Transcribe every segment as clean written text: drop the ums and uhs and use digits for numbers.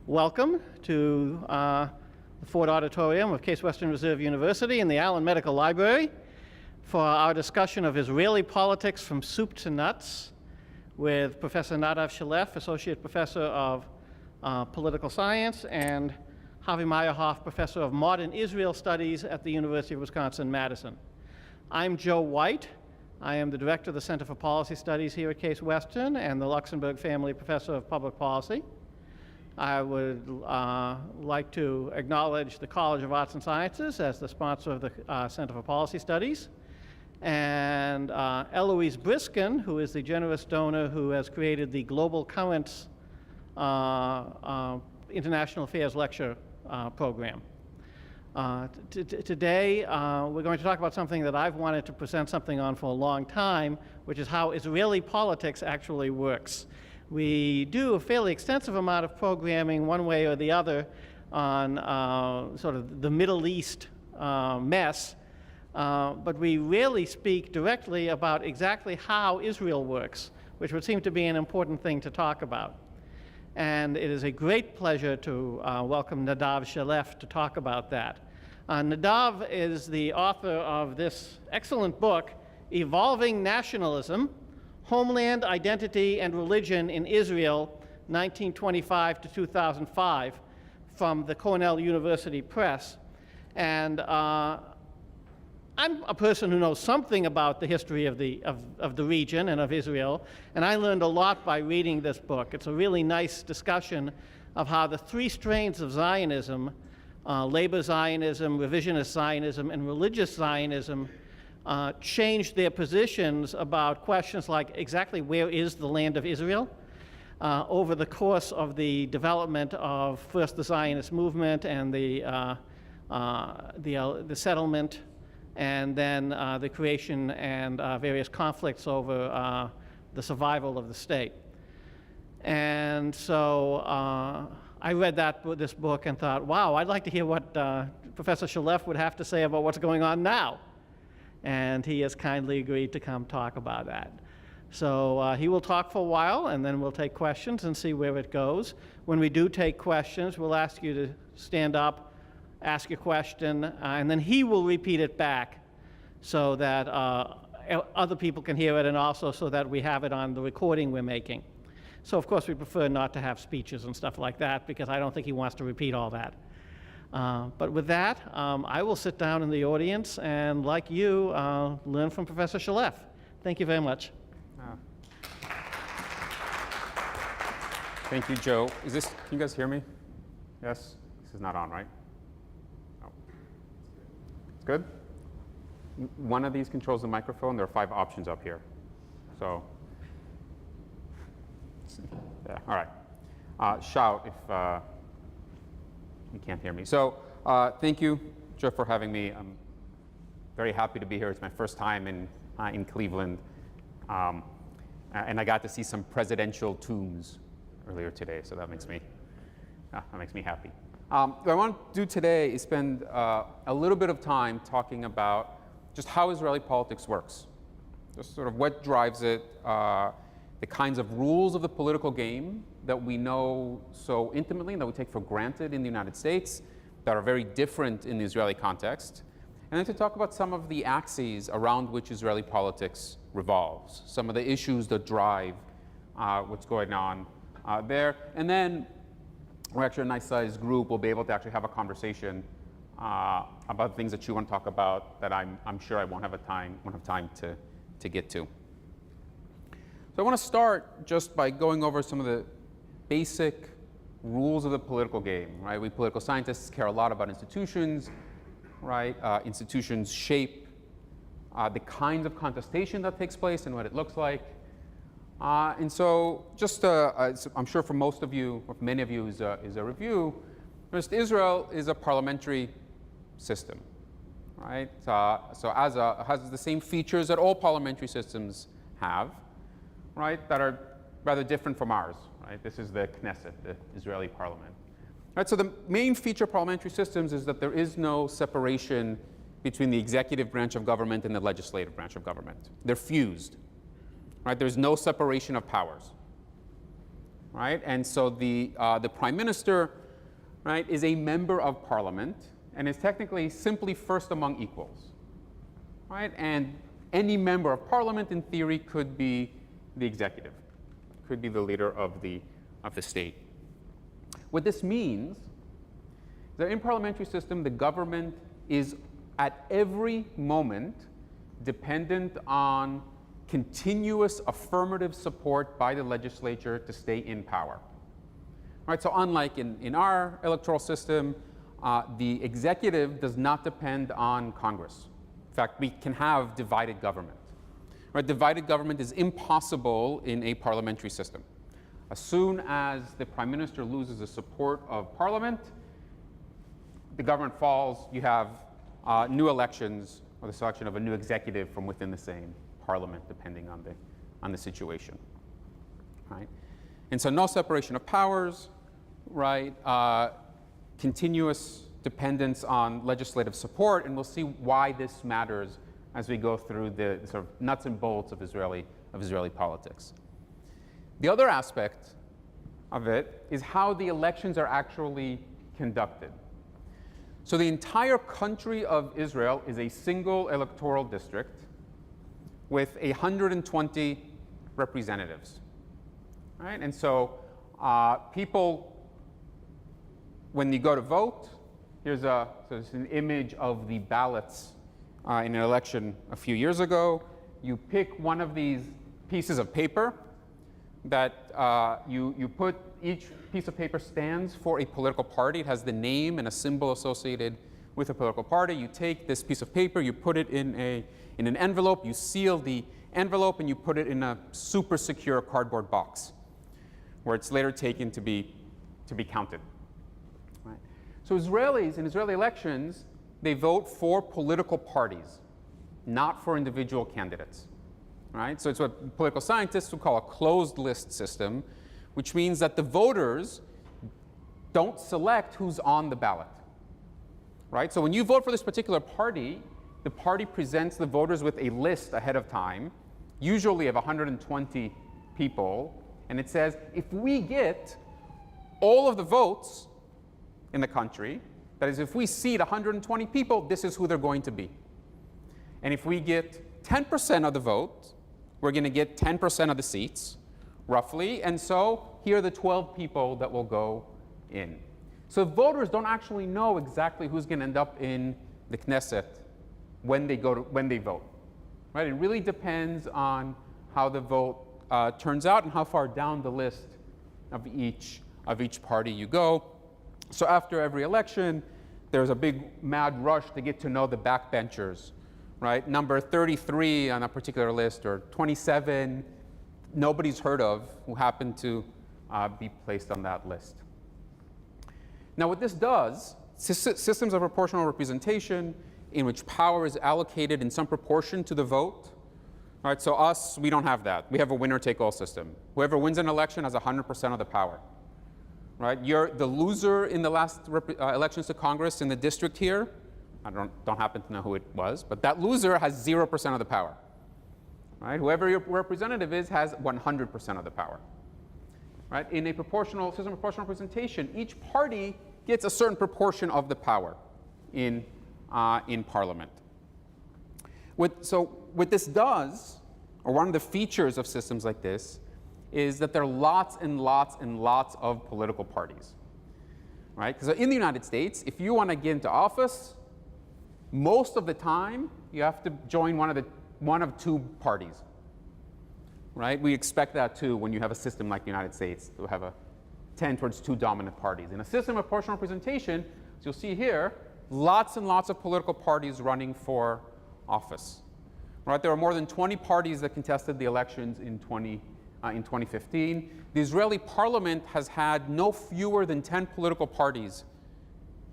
Welcome to the Ford Auditorium of Case Western Reserve University and the Allen Medical Library for our discussion of Israeli politics from soup to nuts with Professor Nadav Shelef, Associate Professor of Political Science, and Harvey Meyerhoff, Professor of Modern Israel Studies at the University of Wisconsin-Madison. I'm Joe White. I am the Director of the Center for Policy Studies here at Case Western and the Luxembourg Family Professor of Public Policy. I would like to acknowledge the College of Arts and Sciences as the sponsor of the Center for Policy Studies, and Eloise Briskin, who is the generous donor who has created the Global Currents International Affairs Lecture program. Today, we're going to talk about something that I've wanted to present something on for a long time, which is how Israeli politics actually works. We do a fairly extensive amount of programming one way or the other on sort of the Middle East mess, but we rarely speak directly about exactly how Israel works, which would seem to be an important thing to talk about. And it is a great pleasure to welcome Nadav Shelef to talk about that. Nadav is the author of this excellent book, Evolving Nationalism, Homeland, Identity, and Religion in Israel, 1925 to 2005, from the Cornell University Press. And I'm a person who knows something about the history of the region and of Israel, and I learned a lot by reading this book. It's a really nice discussion of how the three strains of Zionism, labor Zionism, revisionist Zionism, and religious Zionism, changed their positions about questions like exactly where is the land of Israel over the course of the development of first the Zionist movement and the settlement, and then the creation and various conflicts over the survival of the state. And so I read this book and thought, wow, I'd like to hear what Professor Shelef would have to say about what's going on now. And he has kindly agreed to come talk about that. So he will talk for a while, and then we'll take questions and see where it goes. When we do take questions, we'll ask you to stand up, ask your question, and then he will repeat it back so that other people can hear it, and also so that we have it on the recording we're making. So of course we prefer not to have speeches and stuff like that, because I don't think he wants to repeat all that. But with that, I will sit down in the audience and, like you, learn from Professor Shelef. Thank you very much. Thank you, Joe. Can you guys hear me? Yes? This is not on, right? No. It's good? One of these controls the microphone. There are 5 options up here. So, yeah, all right. Shout if you can't hear me. So thank you, Joe, for having me. I'm very happy to be here. It's my first time in Cleveland. And I got to see some presidential tombs earlier today, so that makes me happy. What I want to do today is spend a little bit of time talking about just how Israeli politics works, just sort of what drives it, the kinds of rules of the political game that we know so intimately and that we take for granted in the United States that are very different in the Israeli context, and then to talk about some of the axes around which Israeli politics revolves, some of the issues that drive what's going on there. And then we're actually a nice-sized group. We'll be able to actually have a conversation about things that you want to talk about that I'm sure I won't have time to get to. So I want to start just by going over some of the basic rules of the political game, right? We political scientists care a lot about institutions, right? Institutions shape the kinds of contestation that takes place and what it looks like. And so just, I'm sure for most of you, or for many of you, is a review. First, Israel is a parliamentary system, right? So has the same features that all parliamentary systems have, right, that are rather different from ours, right? This is the Knesset, the Israeli parliament. Right, so the main feature of parliamentary systems is that there is no separation between the executive branch of government and the legislative branch of government. They're fused, right? There's no separation of powers. right? And so the prime minister, right, is a member of parliament and is technically simply first among equals, right? And any member of parliament, in theory, could be the executive, could be the leader of the state. What this means is that in parliamentary system, the government is at every moment dependent on continuous affirmative support by the legislature to stay in power. Right, so unlike in our electoral system, the executive does not depend on Congress. In fact, we can have divided government. Right, divided government is impossible in a parliamentary system. As soon as the prime minister loses the support of parliament, the government falls, you have new elections or the selection of a new executive from within the same parliament, depending on the situation. Right? And so no separation of powers, right? Continuous dependence on legislative support, and we'll see why this matters as we go through the sort of nuts and bolts of Israeli politics. The other aspect of it is how the elections are actually conducted. So the entire country of Israel is a single electoral district with 120 representatives. Right? And so people, when you go to vote, here's an image of the ballots in an election a few years ago. You pick one of these pieces of paper that you put, each piece of paper stands for a political party. It has the name and a symbol associated with a political party. You take this piece of paper, you put it in an envelope, you seal the envelope, and you put it in a super secure cardboard box where it's later taken to be counted. Right? So Israelis, in Israeli elections, they vote for political parties, not for individual candidates. Right? So it's what political scientists would call a closed list system, which means that the voters don't select who's on the ballot. Right? So when you vote for this particular party, the party presents the voters with a list ahead of time, usually of 120 people, and it says, if we get all of the votes in the country, that is, if we seat 120 people, this is who they're going to be. And if we get 10% of the vote, we're going to get 10% of the seats, roughly, and so here are the 12 people that will go in. So voters don't actually know exactly who's going to end up in the Knesset when they vote. Right? It really depends on how the vote turns out and how far down the list of each party you go. So after every election, there's a big mad rush to get to know the backbenchers. Right? Number 33 on a particular list, or 27, nobody's heard of, who happen to be placed on that list. Now what this does, systems of proportional representation in which power is allocated in some proportion to the vote. Right? So us, we don't have that. We have a winner-take-all system. Whoever wins an election has 100% of the power. Right? You're the loser in the last elections to Congress in the district here. I don't happen to know who it was, but that loser has 0% of the power. Right? Whoever your representative is has 100% of the power. Right? In a system of proportional representation, each party gets a certain proportion of the power in parliament. What this does, or one of the features of systems like this, is that there are lots and lots and lots of political parties. Right? Because in the United States, if you want to get into office, most of the time, you have to join one of two parties. Right? We expect that too when you have a system like the United States to have a tend towards two dominant parties. In a system of proportional representation, as you'll see here, lots and lots of political parties running for office. Right? There were more than 20 parties that contested the elections in 2015. The Israeli parliament has had no fewer than 10 political parties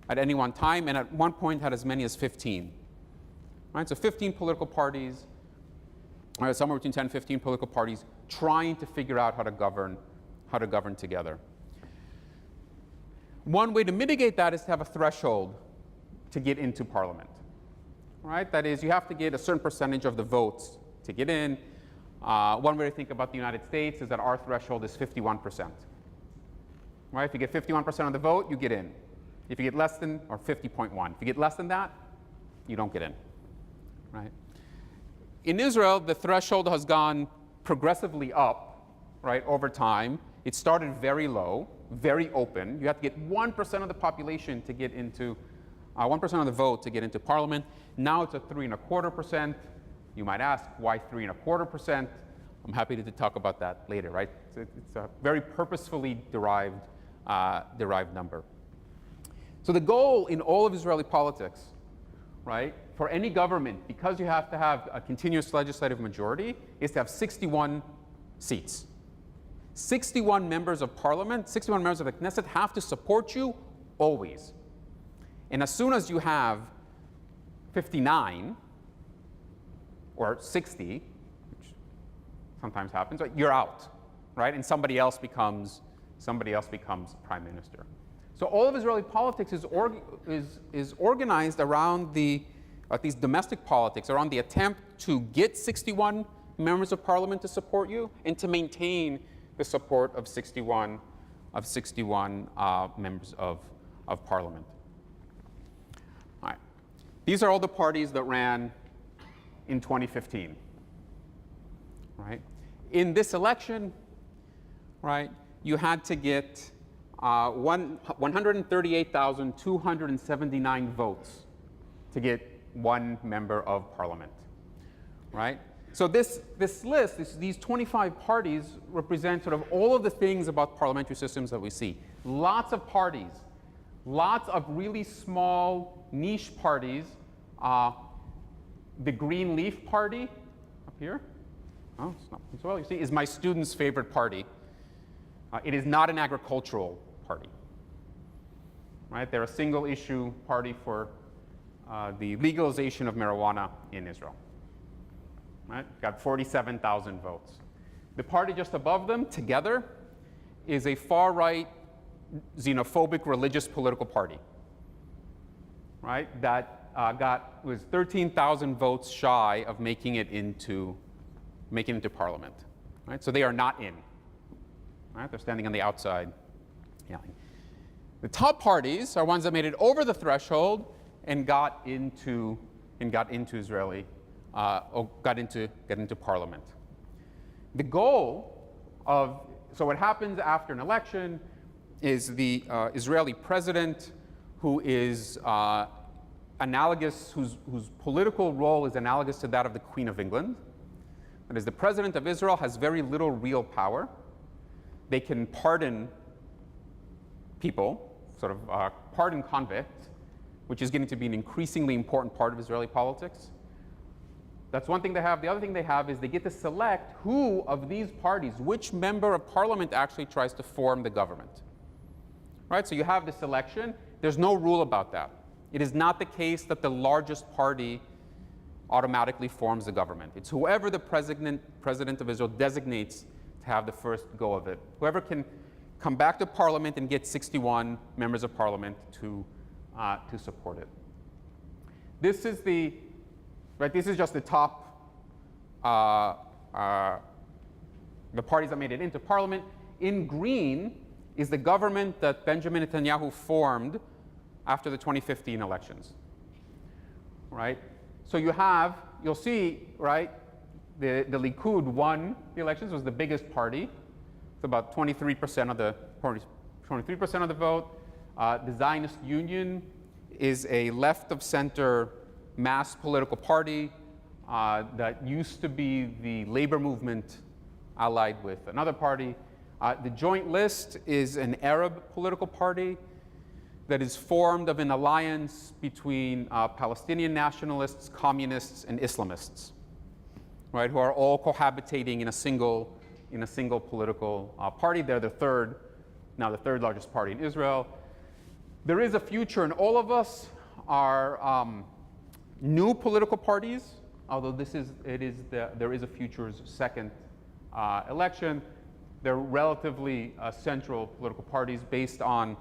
at any one time, and at one point had as many as 15. Right? So 15 political parties, or somewhere between 10 and 15 political parties, trying to figure out how to govern together. One way to mitigate that is to have a threshold to get into parliament. Right? That is, you have to get a certain percentage of the votes to get in. One way to think about the United States is that our threshold is 51%. right? If you get 51% of the vote, you get in. If you get less than, or 50.1, if you get less than that, you don't get in, right? In Israel, the threshold has gone progressively up, right, over time. It started very low, very open. You have to get 1% of the population to get into, 1% of the vote to get into parliament. Now it's at 3.25%. You might ask, why 3.25%? I'm happy to talk about that later, right? It's a very purposefully derived number. So the goal in all of Israeli politics, right, for any government, because you have to have a continuous legislative majority, is to have 61 seats. 61 members of parliament, 61 members of the Knesset have to support you always. And as soon as you have 59 or 60, which sometimes happens, right, you're out, right? And somebody else becomes prime minister. So all of Israeli politics is organized around at least domestic politics, around the attempt to get 61 members of parliament to support you and to maintain the support of 61 members of parliament. All right. These are all the parties that ran in 2015. Right? In this election, right, you had to get 138,279 votes to get one member of parliament, right? So this list, these 25 parties represent sort of all of the things about parliamentary systems that we see. Lots of parties, lots of really small niche parties. The Green Leaf Party up here, oh, it's not as well, you see, is my student's favorite party. It is not an agricultural party, right? They're a single issue party for the legalization of marijuana in Israel, right? Got 47,000 votes. The party just above them, Together, is a far-right, xenophobic religious political party, right? That was 13,000 votes shy of making it into parliament, right? So they are not in. Right? They're standing on the outside. Yeah. The top parties are ones that made it over the threshold and got into Israeli, got into parliament. The goal of, so what happens after an election is the Israeli president, who is analogous, whose political role is analogous to that of the Queen of England. That is, the president of Israel has very little real power. They can pardon people, sort of pardon convicts, which is getting to be an increasingly important part of Israeli politics. That's one thing they have. The other thing they have is they get to select who of these parties, which member of parliament actually tries to form the government. Right? So you have this election. There's no rule about that. It is not the case that the largest party automatically forms the government. It's whoever the president of Israel designates to have the first go of it. Whoever can come back to parliament and get 61 members of parliament to support it. This is this is just the top, the parties that made it into parliament. In green is the government that Benjamin Netanyahu formed after the 2015 elections, right? So you'll see, right, the Likud won the elections, was the biggest party. It's about 23% of the 23% of the vote. The Zionist Union is a left of center mass political party that used to be the labor movement allied with another party. The Joint List is an Arab political party that is formed of an alliance between Palestinian nationalists, communists, and Islamists, right, who are all cohabitating in a single political party. They're the third largest party in Israel. There is a future, and all of us are new political parties, although there is a future's second election. They're relatively central political parties based on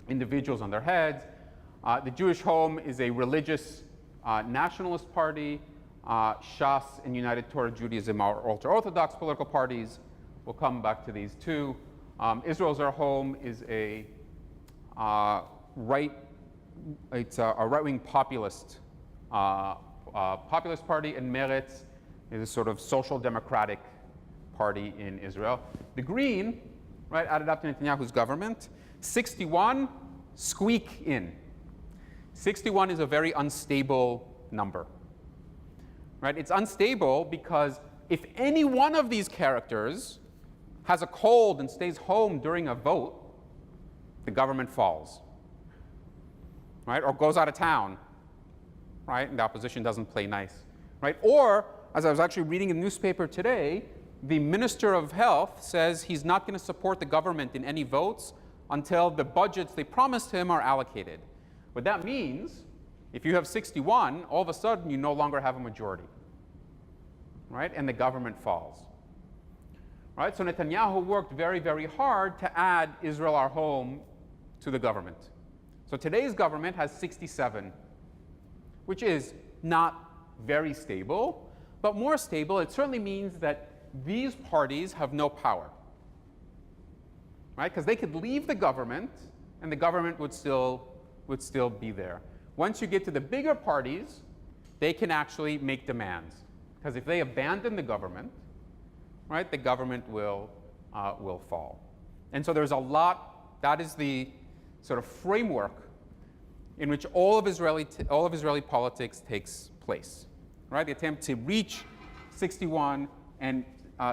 individuals on their heads. The Jewish Home is a religious nationalist party. Shas and United Torah Judaism are ultra-Orthodox political parties. We'll come back to these too. Israel's Our Home is a right-wing populist party, and Meretz is a sort of social democratic party in Israel. The Green, right, added up to Netanyahu's government. 61 squeak in. 61 is a very unstable number. Right? It's unstable because if any one of these characters has a cold and stays home during a vote, the government falls. Right? Or goes out of town. Right? And the opposition doesn't play nice. Right? Or, as I was actually reading in the newspaper today, the Minister of Health says he's not going to support the government in any votes until the budgets they promised him are allocated. What that means, if you have 61, all of a sudden you no longer have a majority. Right? And the government falls. Right? So Netanyahu worked very, very hard to add Israel Our Home to the government. So today's government has 67, which is not very stable, but more stable. It certainly means that these parties have no power. Right? Because they could leave the government and the government would still be there. Once you get to the bigger parties, they can actually make demands. Because if they abandon the government, right, the government will fall. And so there's a lot, that is the sort of framework in which all of Israeli politics takes place. Right? The attempt to reach 61 and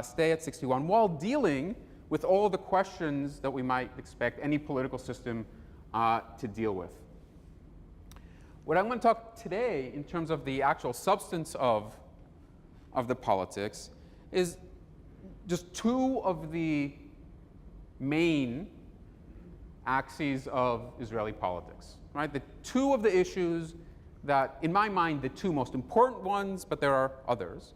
stay at 61 while dealing with all the questions that we might expect any political system to deal with. What I'm going to talk today in terms of the actual substance of the politics is just two of the main axes of Israeli politics. Right? The two of the issues that, in my mind, the two most important ones, but there are others,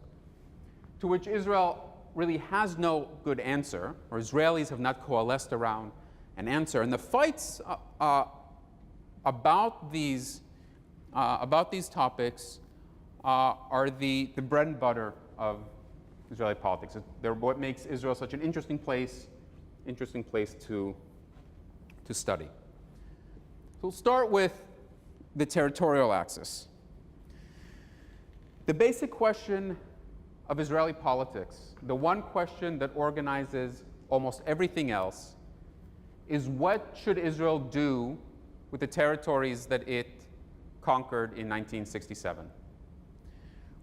to which Israel really has no good answer, or Israelis have not coalesced around an answer. And the fights about these topics are the bread and butter of Israeli politics. They're what makes Israel such an interesting place to study. So we'll start with the territorial axis. The basic question of Israeli politics, the one question that organizes almost everything else, is what should Israel do with the territories that it conquered in 1967?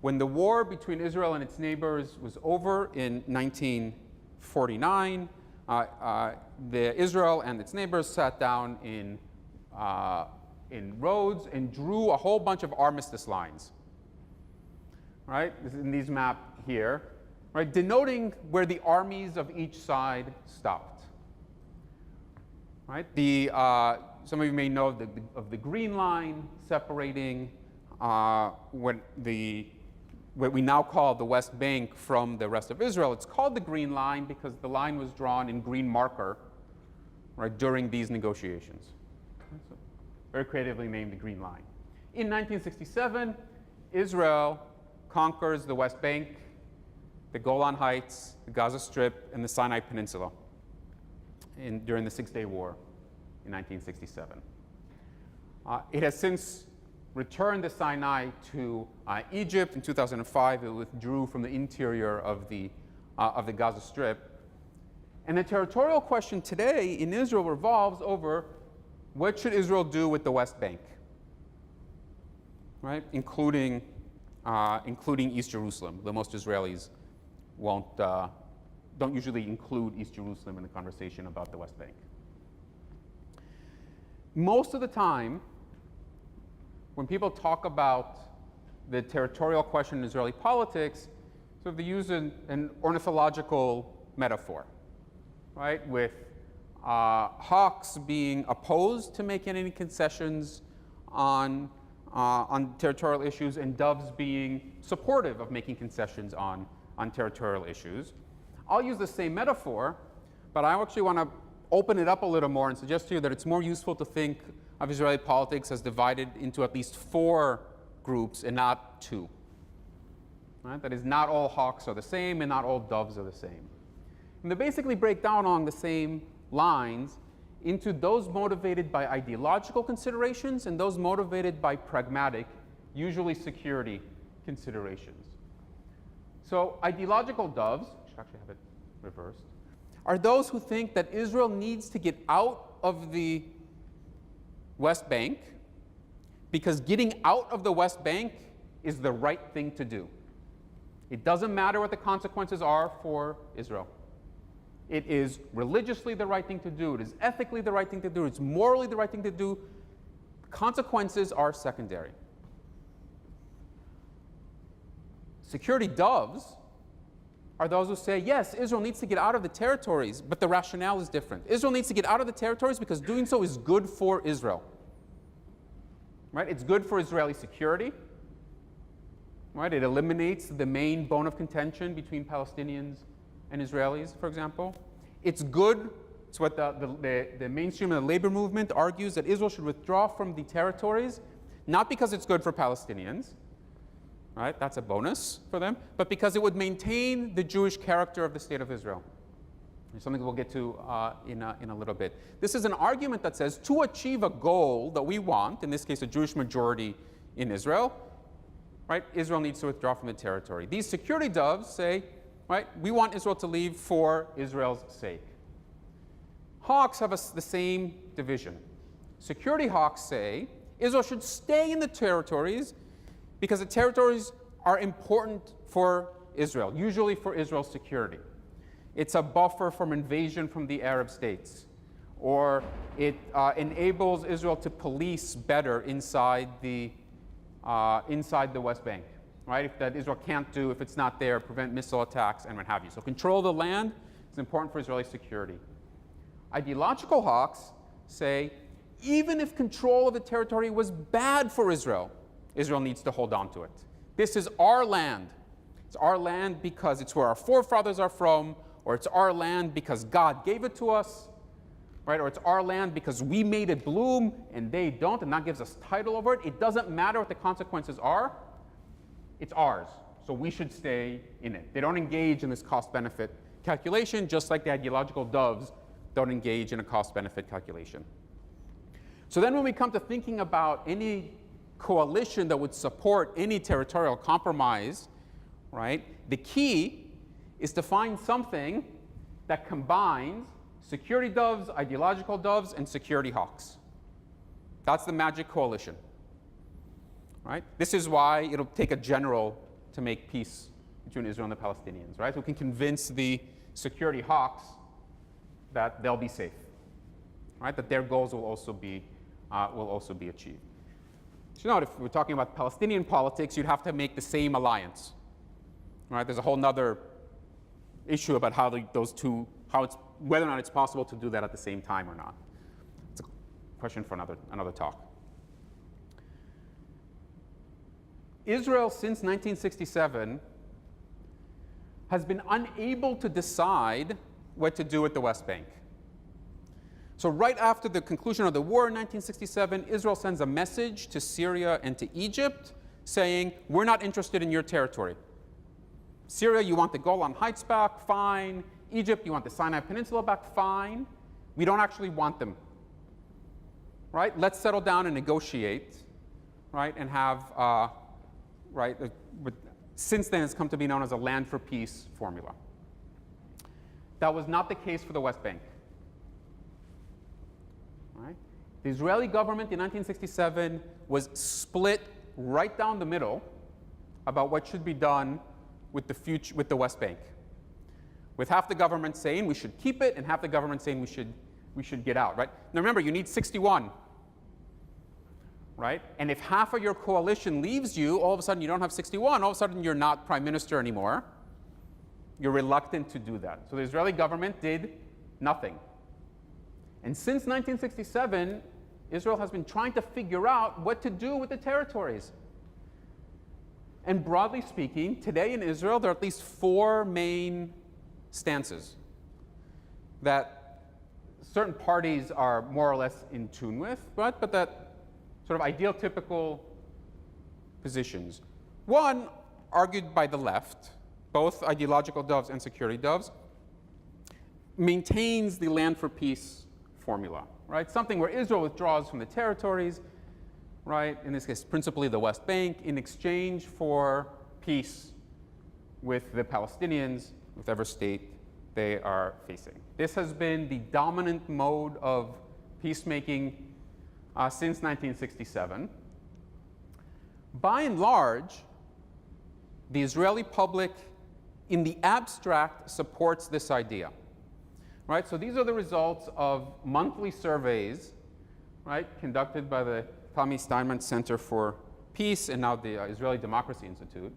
When the war between Israel and its neighbors was over in 1949, Israel and its neighbors sat down in Rhodes and drew a whole bunch of armistice lines. Right? This is in these map here, right? Denoting where the armies of each side stopped. Right? Some of you may know of the green line separating what we now call the West Bank from the rest of Israel. It's called the Green Line because the line was drawn in green marker, right, during these negotiations. So very creatively named the Green Line. In 1967, Israel conquers the West Bank, the Golan Heights, the Gaza Strip, and the Sinai Peninsula during the Six-Day War in 1967. It has since returned the Sinai to Egypt. In 2005, it withdrew from the interior of the Gaza Strip. And the territorial question today in Israel revolves over what should Israel do with the West Bank, right? Including East Jerusalem. Though most Israelis don't usually include East Jerusalem in the conversation about the West Bank. Most of the time, when people talk about the territorial question in Israeli politics, so they use an ornithological metaphor, right? With hawks being opposed to making any concessions on territorial issues, and doves being supportive of making concessions on territorial issues. I'll use the same metaphor, but I actually want to open it up a little more and suggest to you that it's more useful to think of Israeli politics as divided into at least 4 groups and not 2. Right? That is, not all hawks are the same and not all doves are the same. And they basically break down along the same lines into those motivated by ideological considerations and those motivated by pragmatic, usually security considerations. So ideological doves, I should actually have it reversed, are those who think that Israel needs to get out of the West Bank because getting out of the West Bank is the right thing to do. It doesn't matter what the consequences are for Israel. It is religiously the right thing to do. It is ethically the right thing to do. It's morally the right thing to do. Consequences are secondary. Security doves are those who say, yes, Israel needs to get out of the territories, but the rationale is different. Israel needs to get out of the territories because doing so is good for Israel. Right? It's good for Israeli security. Right? It eliminates the main bone of contention between Palestinians and Israelis, for example. It's good. It's what the mainstream of the labor movement argues, that Israel should withdraw from the territories, not because it's good for Palestinians, right? That's a bonus for them, but because it would maintain the Jewish character of the state of Israel. It's something we'll get to in a little bit. This is an argument that says to achieve a goal that we want, in this case a Jewish majority in Israel, right, Israel needs to withdraw from the territory. These security doves say, right, we want Israel to leave for Israel's sake. Hawks have the same division. Security hawks say Israel should stay in the territories because the territories are important for Israel, usually for Israel's security. It's a buffer from invasion from the Arab states, or it enables Israel to police better inside the West Bank, right? If that Israel can't do, if it's not there, prevent missile attacks and what have you. So control of the land is important for Israeli security. Ideological hawks say, even if control of the territory was bad for Israel, Israel needs to hold on to it. This is our land. It's our land because it's where our forefathers are from, or it's our land because God gave it to us, right? Or it's our land because we made it bloom and they don't, and that gives us title over it. It doesn't matter what the consequences are. It's ours, so we should stay in it. They don't engage in this cost-benefit calculation, just like the ideological doves don't engage in a cost-benefit calculation. So then when we come to thinking about any coalition that would support any territorial compromise, right, the key is to find something that combines security doves, ideological doves, and security hawks. That's the magic coalition. Right? This is why it'll take a general to make peace between Israel and the Palestinians, right? Who can convince the security hawks that they'll be safe, right? That their goals will also be achieved. So note, if we're talking about Palestinian politics, you'd have to make the same alliance, right? There's a whole other issue about how whether or not it's possible to do that at the same time or not. It's a question for another talk. Israel, since 1967, has been unable to decide what to do with the West Bank. So right after the conclusion of the war in 1967, Israel sends a message to Syria and to Egypt saying, we're not interested in your territory. Syria, you want the Golan Heights back? Fine. Egypt, you want the Sinai Peninsula back? Fine. We don't actually want them. Right? Let's settle down and negotiate, right? And have since then it's come to be known as a land for peace formula. That was not the case for the West Bank. Right? The Israeli government in 1967 was split right down the middle about what should be done with the West Bank, with half the government saying we should keep it and half the government saying we should get out. Right? Now remember, you need 61. Right? And if half of your coalition leaves you, all of a sudden you don't have 61, all of a sudden you're not prime minister anymore. You're reluctant to do that. So the Israeli government did nothing. And since 1967, Israel has been trying to figure out what to do with the territories. And broadly speaking, today in Israel, there are at least 4 main stances that certain parties are more or less in tune with, but that sort of ideal typical positions. One, argued by the left, both ideological doves and security doves, maintains the land for peace formula, right? Something where Israel withdraws from the territories, right? In this case, principally the West Bank, in exchange for peace with the Palestinians, with whatever state they are facing. This has been the dominant mode of peacemaking since 1967. By and large, the Israeli public, in the abstract, supports this idea. Right? So these are the results of monthly surveys, right, conducted by the Tammy Steinman Center for Peace and now the Israeli Democracy Institute,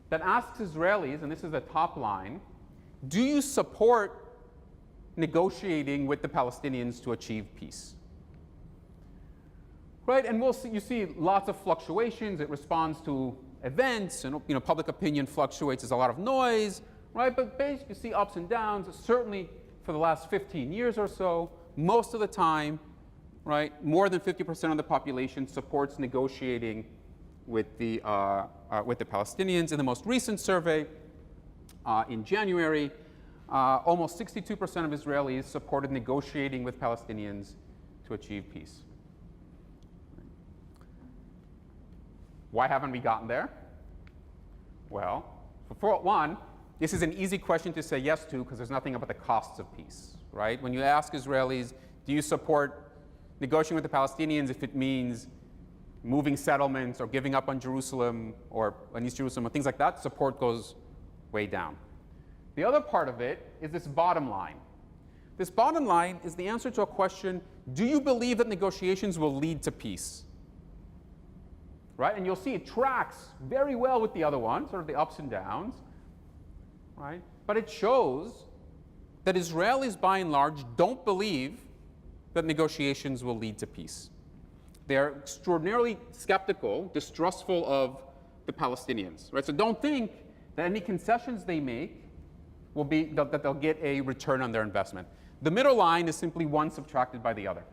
that asks Israelis, and this is the top line, do you support negotiating with the Palestinians to achieve peace? Right? And you see lots of fluctuations. It responds to events, and public opinion fluctuates. There's a lot of noise, right? But basically, you see ups and downs. Certainly, for the last 15 years or so, most of the time, right, more than 50% of the population supports negotiating with the Palestinians. In the most recent survey, in January, almost 62% of Israelis supported negotiating with Palestinians to achieve peace. Why haven't we gotten there? Well, for one, this is an easy question to say yes to because there's nothing about the costs of peace, right? When you ask Israelis, do you support negotiating with the Palestinians if it means moving settlements or giving up on Jerusalem or on East Jerusalem or things like that, support goes way down. The other part of it is this bottom line. This bottom line is the answer to a question, do you believe that negotiations will lead to peace? Right? And you'll see it tracks very well with the other one, sort of the ups and downs. Right? But it shows that Israelis, by and large, don't believe that negotiations will lead to peace. They're extraordinarily skeptical, distrustful of the Palestinians. Right? So don't think that any concessions they make will be that they'll get a return on their investment. The middle line is simply one subtracted by the other.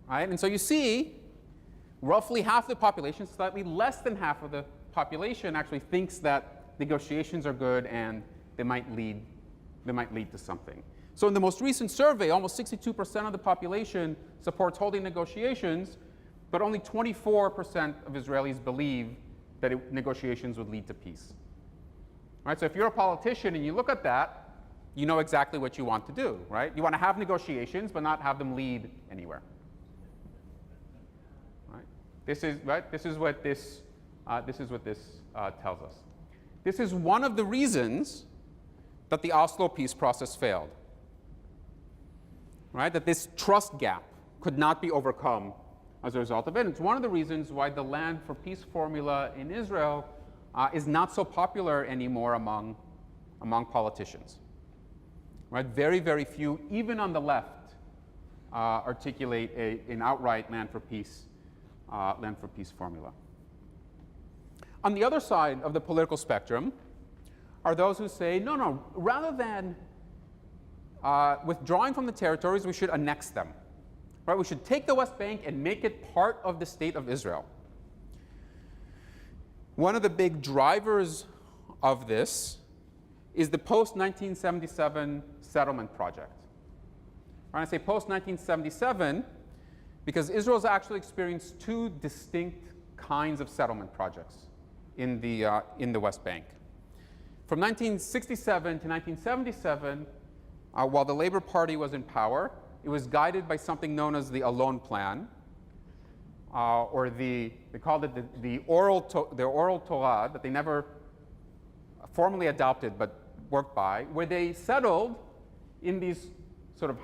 Right? And so you see, roughly half the population, slightly less than half of the population, actually thinks that negotiations are good and they might lead to something. So in the most recent survey, almost 62% of the population supports holding negotiations, but only 24% of Israelis believe that negotiations would lead to peace. Right? So if you're a politician and you look at that, you know exactly what you want to do, right? You want to have negotiations, but not have them lead anywhere. Right? This is what this tells us. This is one of the reasons that the Oslo peace process failed. Right? That this trust gap could not be overcome as a result of it. It's one of the reasons why the land for peace formula in Israel is not so popular anymore among politicians. Right? Very, very few, even on the left, articulate an outright land for peace formula. On the other side of the political spectrum are those who say, no, rather than withdrawing from the territories, we should annex them. Right? We should take the West Bank and make it part of the state of Israel. One of the big drivers of this is the post-1977 settlement project. Right? I say post-1977 because Israel's actually experienced two distinct kinds of settlement projects in the West Bank. From 1967 to 1977, while the Labor Party was in power, it was guided by something known as the Alon Plan, or they called it the oral Torah that they never formally adopted but worked by, where they settled in these sort of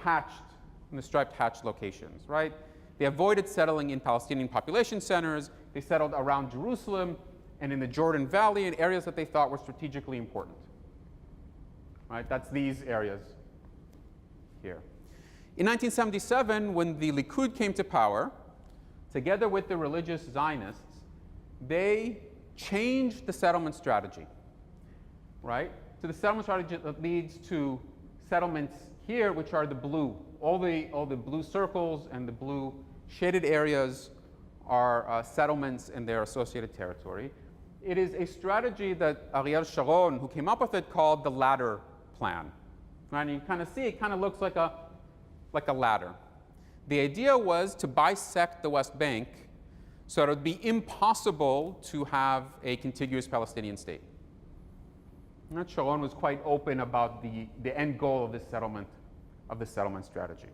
in the striped hatched locations, right? They avoided settling in Palestinian population centers. They settled around Jerusalem and in the Jordan Valley in areas that they thought were strategically important. Right? That's these areas here. In 1977, when the Likud came to power, together with the religious Zionists, they changed the settlement strategy. Right? So the settlement strategy that leads to settlements here, which are the blue. All the blue circles and the blue shaded areas are settlements in their associated territory. It is a strategy that Ariel Sharon, who came up with it, called the ladder plan. Right? And you kind of see it kind of looks like a ladder. The idea was to bisect the West Bank so that it would be impossible to have a contiguous Palestinian state. And Sharon was quite open about the end goal of this settlement strategy.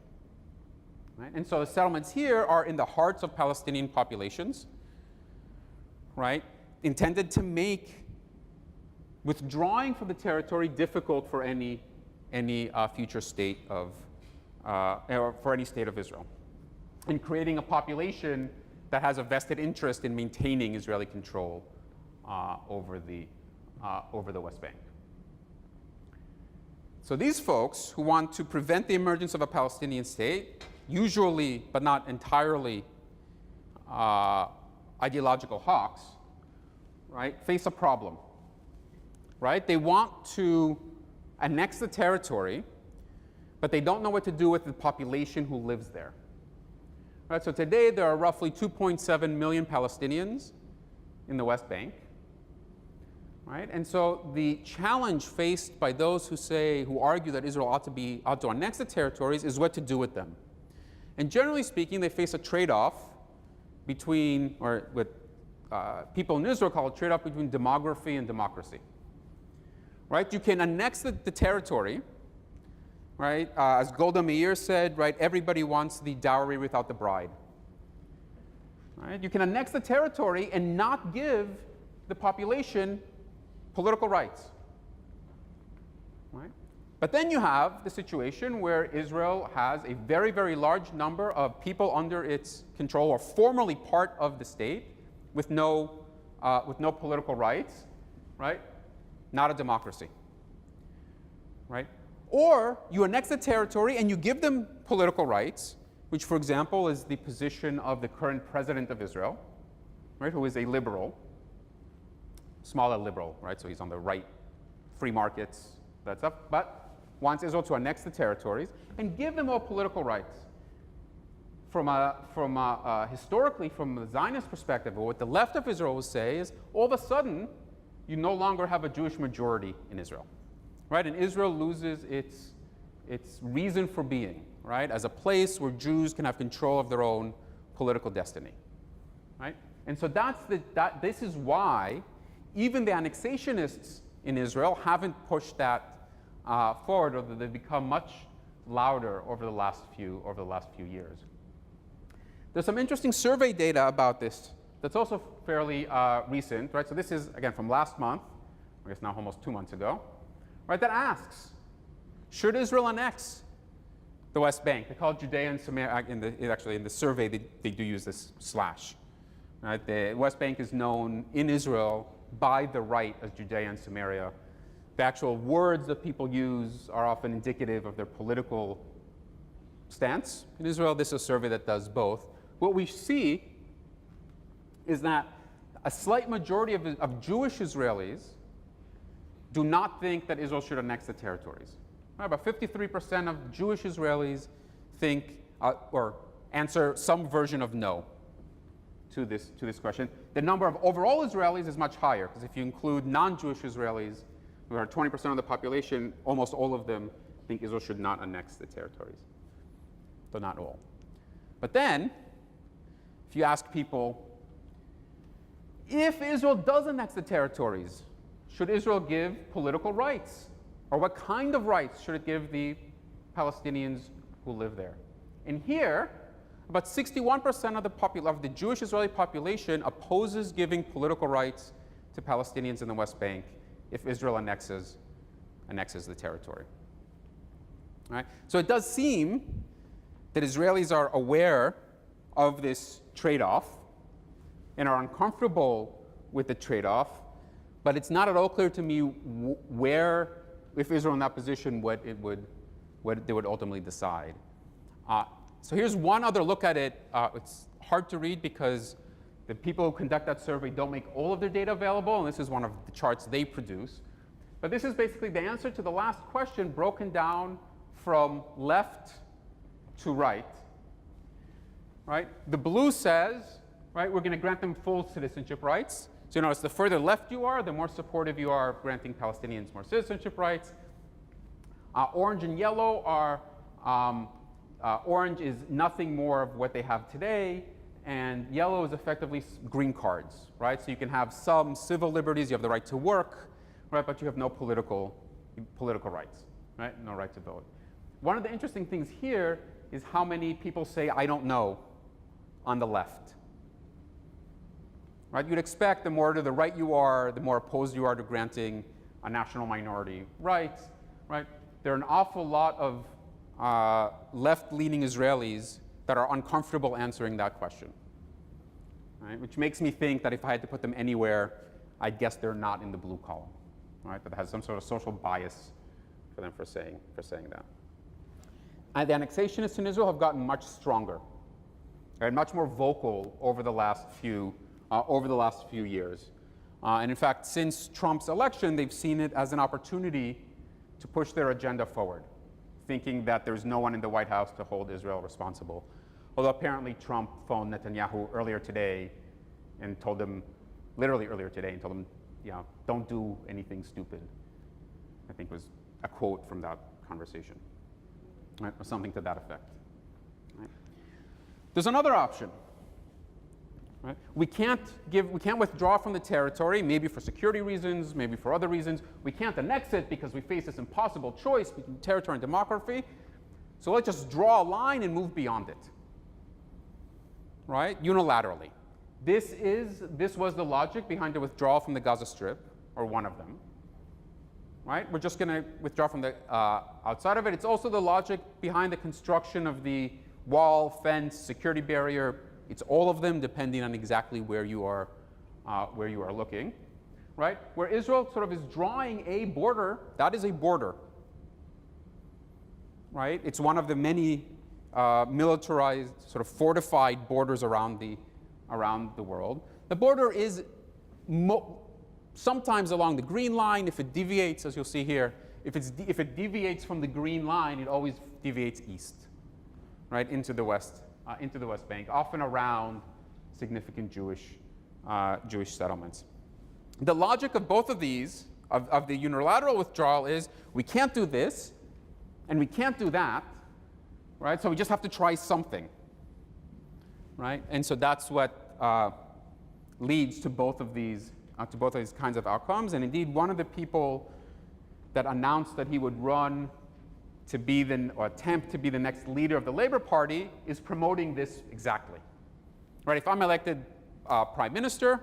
Right? And so the settlements here are in the hearts of Palestinian populations, right? Intended to make withdrawing from the territory difficult for any future state of, or for any state of Israel, and creating a population that has a vested interest in maintaining Israeli control over the West Bank. So these folks who want to prevent the emergence of a Palestinian state, usually but not entirely ideological hawks, right, face a problem. Right? They want to annex the territory, but they don't know what to do with the population who lives there. Right? So today there are roughly 2.7 million Palestinians in the West Bank. Right? And so the challenge faced by those who argue that Israel ought to annex the territories is what to do with them. And generally speaking, they face a trade-off between, or what people in Israel call a trade-off between demography and democracy. Right? You can annex the territory, right? As Golda Meir said, right? Everybody wants the dowry without the bride. Right? You can annex the territory and not give the population political rights. Right? But then you have the situation where Israel has a very, very large number of people under its control or formerly part of the state with no political rights, right? Not a democracy, right? Or you annex the territory and you give them political rights, which, for example, is the position of the current president of Israel, right, who is a liberal, smaller liberal, right? So he's on the right, free markets, that stuff, but wants Israel to annex the territories and give them all political rights. Historically, from the Zionist perspective, what the left of Israel will say is, all of a sudden, you no longer have a Jewish majority in Israel, right? And Israel loses its reason for being, right? As a place where Jews can have control of their own political destiny, right? And so this is why even the annexationists in Israel haven't pushed that forward, or they've become much louder over the last few years. There's some interesting survey data about this that's also fairly recent, right? So this is, again, from last month, I guess now almost 2 months ago, right? That asks, should Israel annex the West Bank? They call it Judea and Samaria. Actually, in the survey, they do use this slash. Right? The West Bank is known in Israel by the right as Judea and Samaria. The actual words that people use are often indicative of their political stance. In Israel, this is a survey that does both. What we see is that a slight majority of Jewish Israelis do not think that Israel should annex the territories. Right? About 53% of Jewish Israelis think or answer some version of no to this question. The number of overall Israelis is much higher, because if you include non-Jewish Israelis, who are 20% of the population, almost all of them think Israel should not annex the territories. Though not all. But then, if you ask people, if Israel does annex the territories, should Israel give political rights? Or what kind of rights should it give the Palestinians who live there? And here, about 61% of the Jewish Israeli population opposes giving political rights to Palestinians in the West Bank if Israel annexes the territory. All right? So it does seem that Israelis are aware of this trade-off and are uncomfortable with the trade-off, but it's not at all clear to me where, if Israel in that position, what they would ultimately decide. So here's one other look at it. It's hard to read because the people who conduct that survey don't make all of their data available, and this is one of the charts they produce. But this is basically the answer to the last question broken down from left to right. Right? The blue says, right, we're going to grant them full citizenship rights. So you notice the further left you are, the more supportive you are of granting Palestinians more citizenship rights. Orange and yellow are, orange is nothing more of what they have today, and yellow is effectively green cards, right? So you can have some civil liberties, you have the right to work, right, but you have no political rights, right? No right to vote. One of the interesting things here is how many people say, I don't know, on the left. Right? You'd expect the more to the right you are, the more opposed you are to granting a national minority rights, right? There are an awful lot of left-leaning Israelis that are uncomfortable answering that question, right? Which makes me think that if I had to put them anywhere, I'd guess they're not in the blue column, right? That has some sort of social bias for them for saying that. And the annexationists in Israel have gotten much stronger, and much more vocal over the last few years. And in fact, since Trump's election, they've seen it as an opportunity to push their agenda forward, thinking that there's no one in the White House to hold Israel responsible. Although apparently Trump phoned Netanyahu earlier today and told him, literally earlier today, and told him, don't do anything stupid. I think was a quote from that conversation, right? Or something to that effect. Right? There's another option. Right? We can't withdraw from the territory, maybe for security reasons, maybe for other reasons. We can't annex it because we face this impossible choice between territory and demography. So let's just draw a line and move beyond it, right? Unilaterally. This was the logic behind the withdrawal from the Gaza Strip, or one of them, right? We're just going to withdraw from the outside of it. It's also the logic behind the construction of the wall, fence, security barrier. It's all of them, depending on exactly where you are looking, right? Where Israel sort of is drawing a border, that is a border, right? It's one of the many militarized, sort of fortified borders around the world. The border is sometimes along the green line. If it deviates, as you'll see here, if it deviates from the green line, it always deviates east, right, into the West Bank, often around significant Jewish settlements. The logic of both of these, of the unilateral withdrawal, is we can't do this and we can't do that, right? So we just have to try something, right? And so that's what leads to both of these kinds of outcomes. And indeed, one of the people that announced that he would run to be or attempt to be the next leader of the Labor Party is promoting this exactly. Right? If I'm elected prime minister,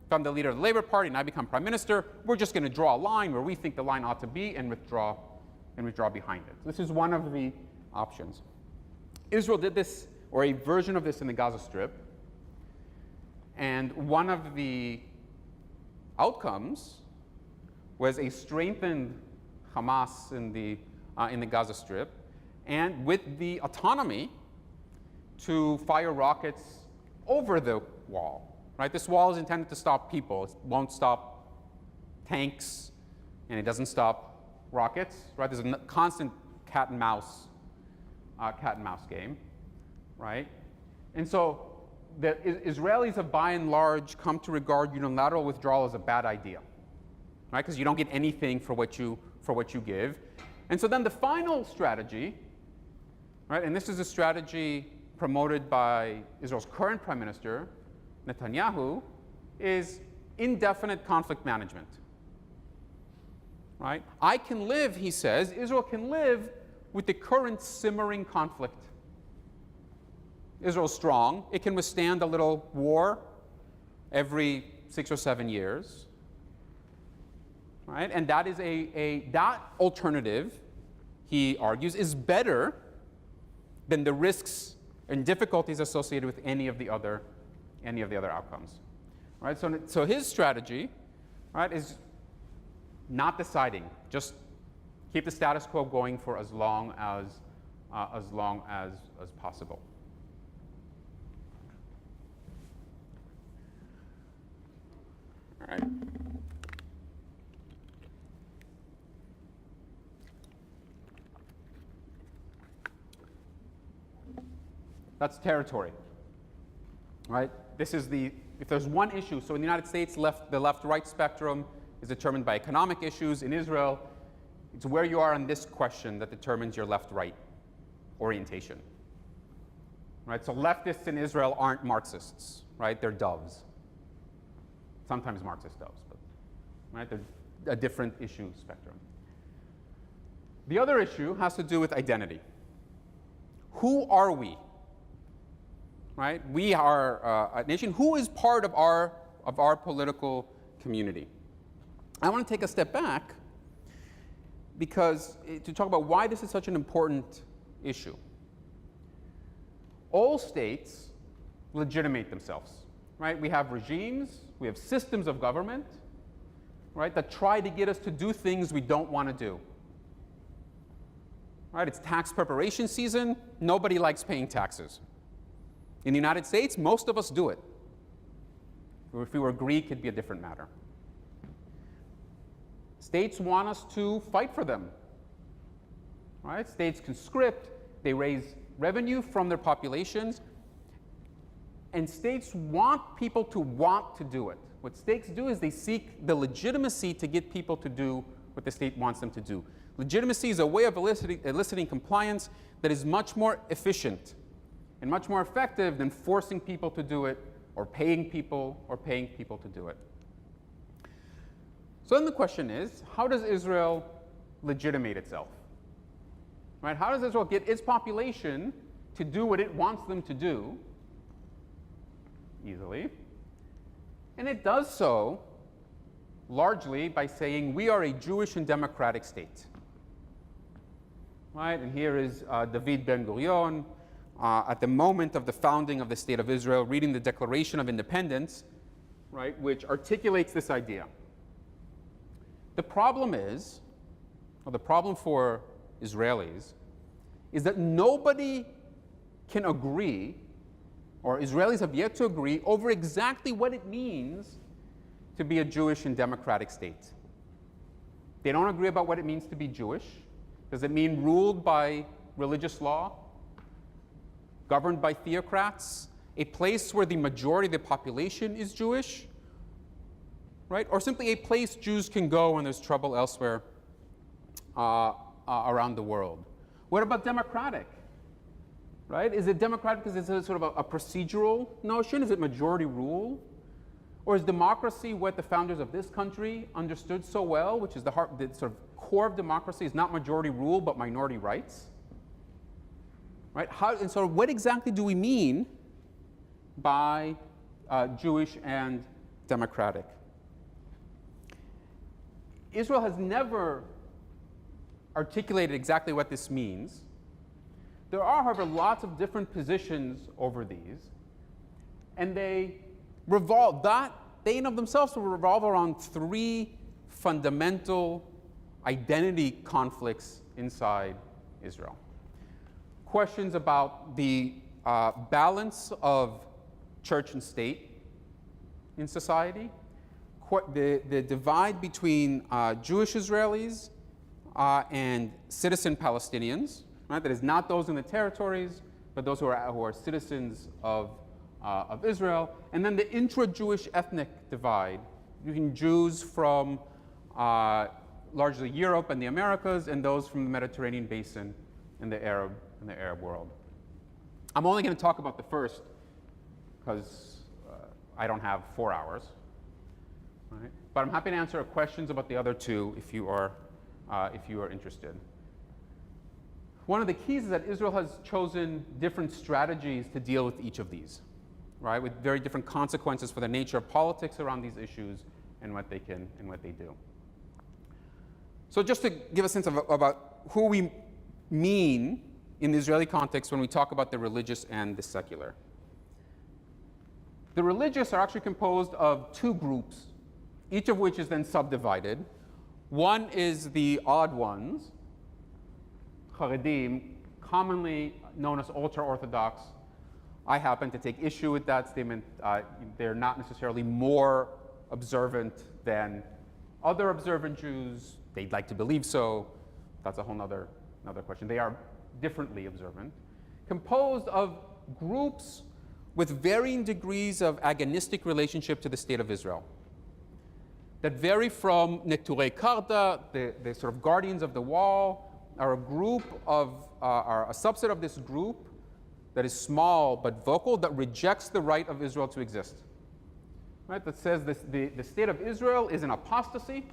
if I'm the leader of the Labor Party and I become prime minister, we're just going to draw a line where we think the line ought to be and withdraw behind it. So this is one of the options. Israel did this, or a version of this, in the Gaza Strip. And one of the outcomes was a strengthened Hamas in the Gaza Strip, and with the autonomy to fire rockets over the wall. Right? This wall is intended to stop people. It won't stop tanks, and it doesn't stop rockets. Right? There's a constant cat and mouse game. Right? And so the Israelis have, by and large, come to regard unilateral withdrawal as a bad idea, right? Because you don't get anything for what you give. And so then the final strategy, right, and this is a strategy promoted by Israel's current prime minister, Netanyahu, is indefinite conflict management. Right? I can live, he says, Israel can live with the current simmering conflict. Israel's strong. It can withstand a little war every 6 or 7 years. Right? And that is that alternative, he argues, is better than the risks and difficulties associated with any of the other outcomes. Right? So his strategy, right, is not deciding, just keep the status quo going for as long as possible. All right. That's territory, right? This is if there's one issue, so in the United States, the left-right spectrum is determined by economic issues. In Israel, It's where you are on this question that determines your left-right orientation. Right? So leftists in Israel aren't Marxists, right? They're doves. Sometimes Marxist doves, but right? They're a different issue spectrum. The other issue has to do with identity. Who are we? Right? We are a nation. Who is part of our political community? I want to take a step back because to talk about why this is such an important issue. All states legitimate themselves, right? We have regimes, we have systems of government, right, that try to get us to do things we don't want to do. Right? It's tax preparation season. Nobody likes paying taxes. In the United States, most of us do it. Or if we were Greek, it'd be a different matter. States want us to fight for them. Right? States conscript, they raise revenue from their populations, and states want people to want to do it. What states do is they seek the legitimacy to get people to do what the state wants them to do. Legitimacy is a way of eliciting compliance that is much more efficient and much more effective than forcing people to do it or paying people to do it. So then the question is, how does Israel legitimate itself? Right? How does Israel get its population to do what it wants them to do easily? And it does so largely by saying we are a Jewish and democratic state. Right? And here is David Ben-Gurion at the moment of the founding of the State of Israel, reading the Declaration of Independence, right, which articulates this idea. The problem is, or the problem for Israelis, is that nobody can agree, or Israelis have yet to agree, over exactly what it means to be a Jewish and democratic state. They don't agree about what it means to be Jewish. Does it mean ruled by religious law, governed by theocrats, a place where the majority of the population is Jewish, right? Or simply a place Jews can go when there's trouble elsewhere around the world? What about democratic? Right? Is it democratic because it's a sort of a procedural notion? Is it majority rule? Or is democracy what the founders of this country understood so well, which is the sort of core of democracy is not majority rule, but minority rights? Right? And so what exactly do we mean by Jewish and democratic? Israel has never articulated exactly what this means. There are, however, lots of different positions over these, and they in of themselves will revolve around three fundamental identity conflicts inside Israel. Questions about the balance of church and state in society, the divide between Jewish Israelis and citizen Palestinians, right? That is not those in the territories, but those who are citizens of Israel, and then the intra-Jewish ethnic divide between Jews from largely Europe and the Americas and those from the Mediterranean basin and the Arab world. I'm only going to talk about the first because I don't have 4 hours, right? But I'm happy to answer questions about the other two if you are interested. One of the keys is that Israel has chosen different strategies to deal with each of these, right? With very different consequences for the nature of politics around these issues and what they do. So just to give a sense about who we mean in the Israeli context when we talk about the religious and the secular. The religious are actually composed of two groups, each of which is then subdivided. One is the odd ones, Haredim, commonly known as ultra-Orthodox. I happen to take issue with that statement. They're not necessarily more observant than other observant Jews. They'd like to believe so. That's a whole other question. They are differently observant, composed of groups with varying degrees of agonistic relationship to the state of Israel. that vary from Neturei Karta, the sort of guardians of the wall, are a subset of this group that is small but vocal, that rejects the right of Israel to exist. Right? That says the state of Israel is an apostasy.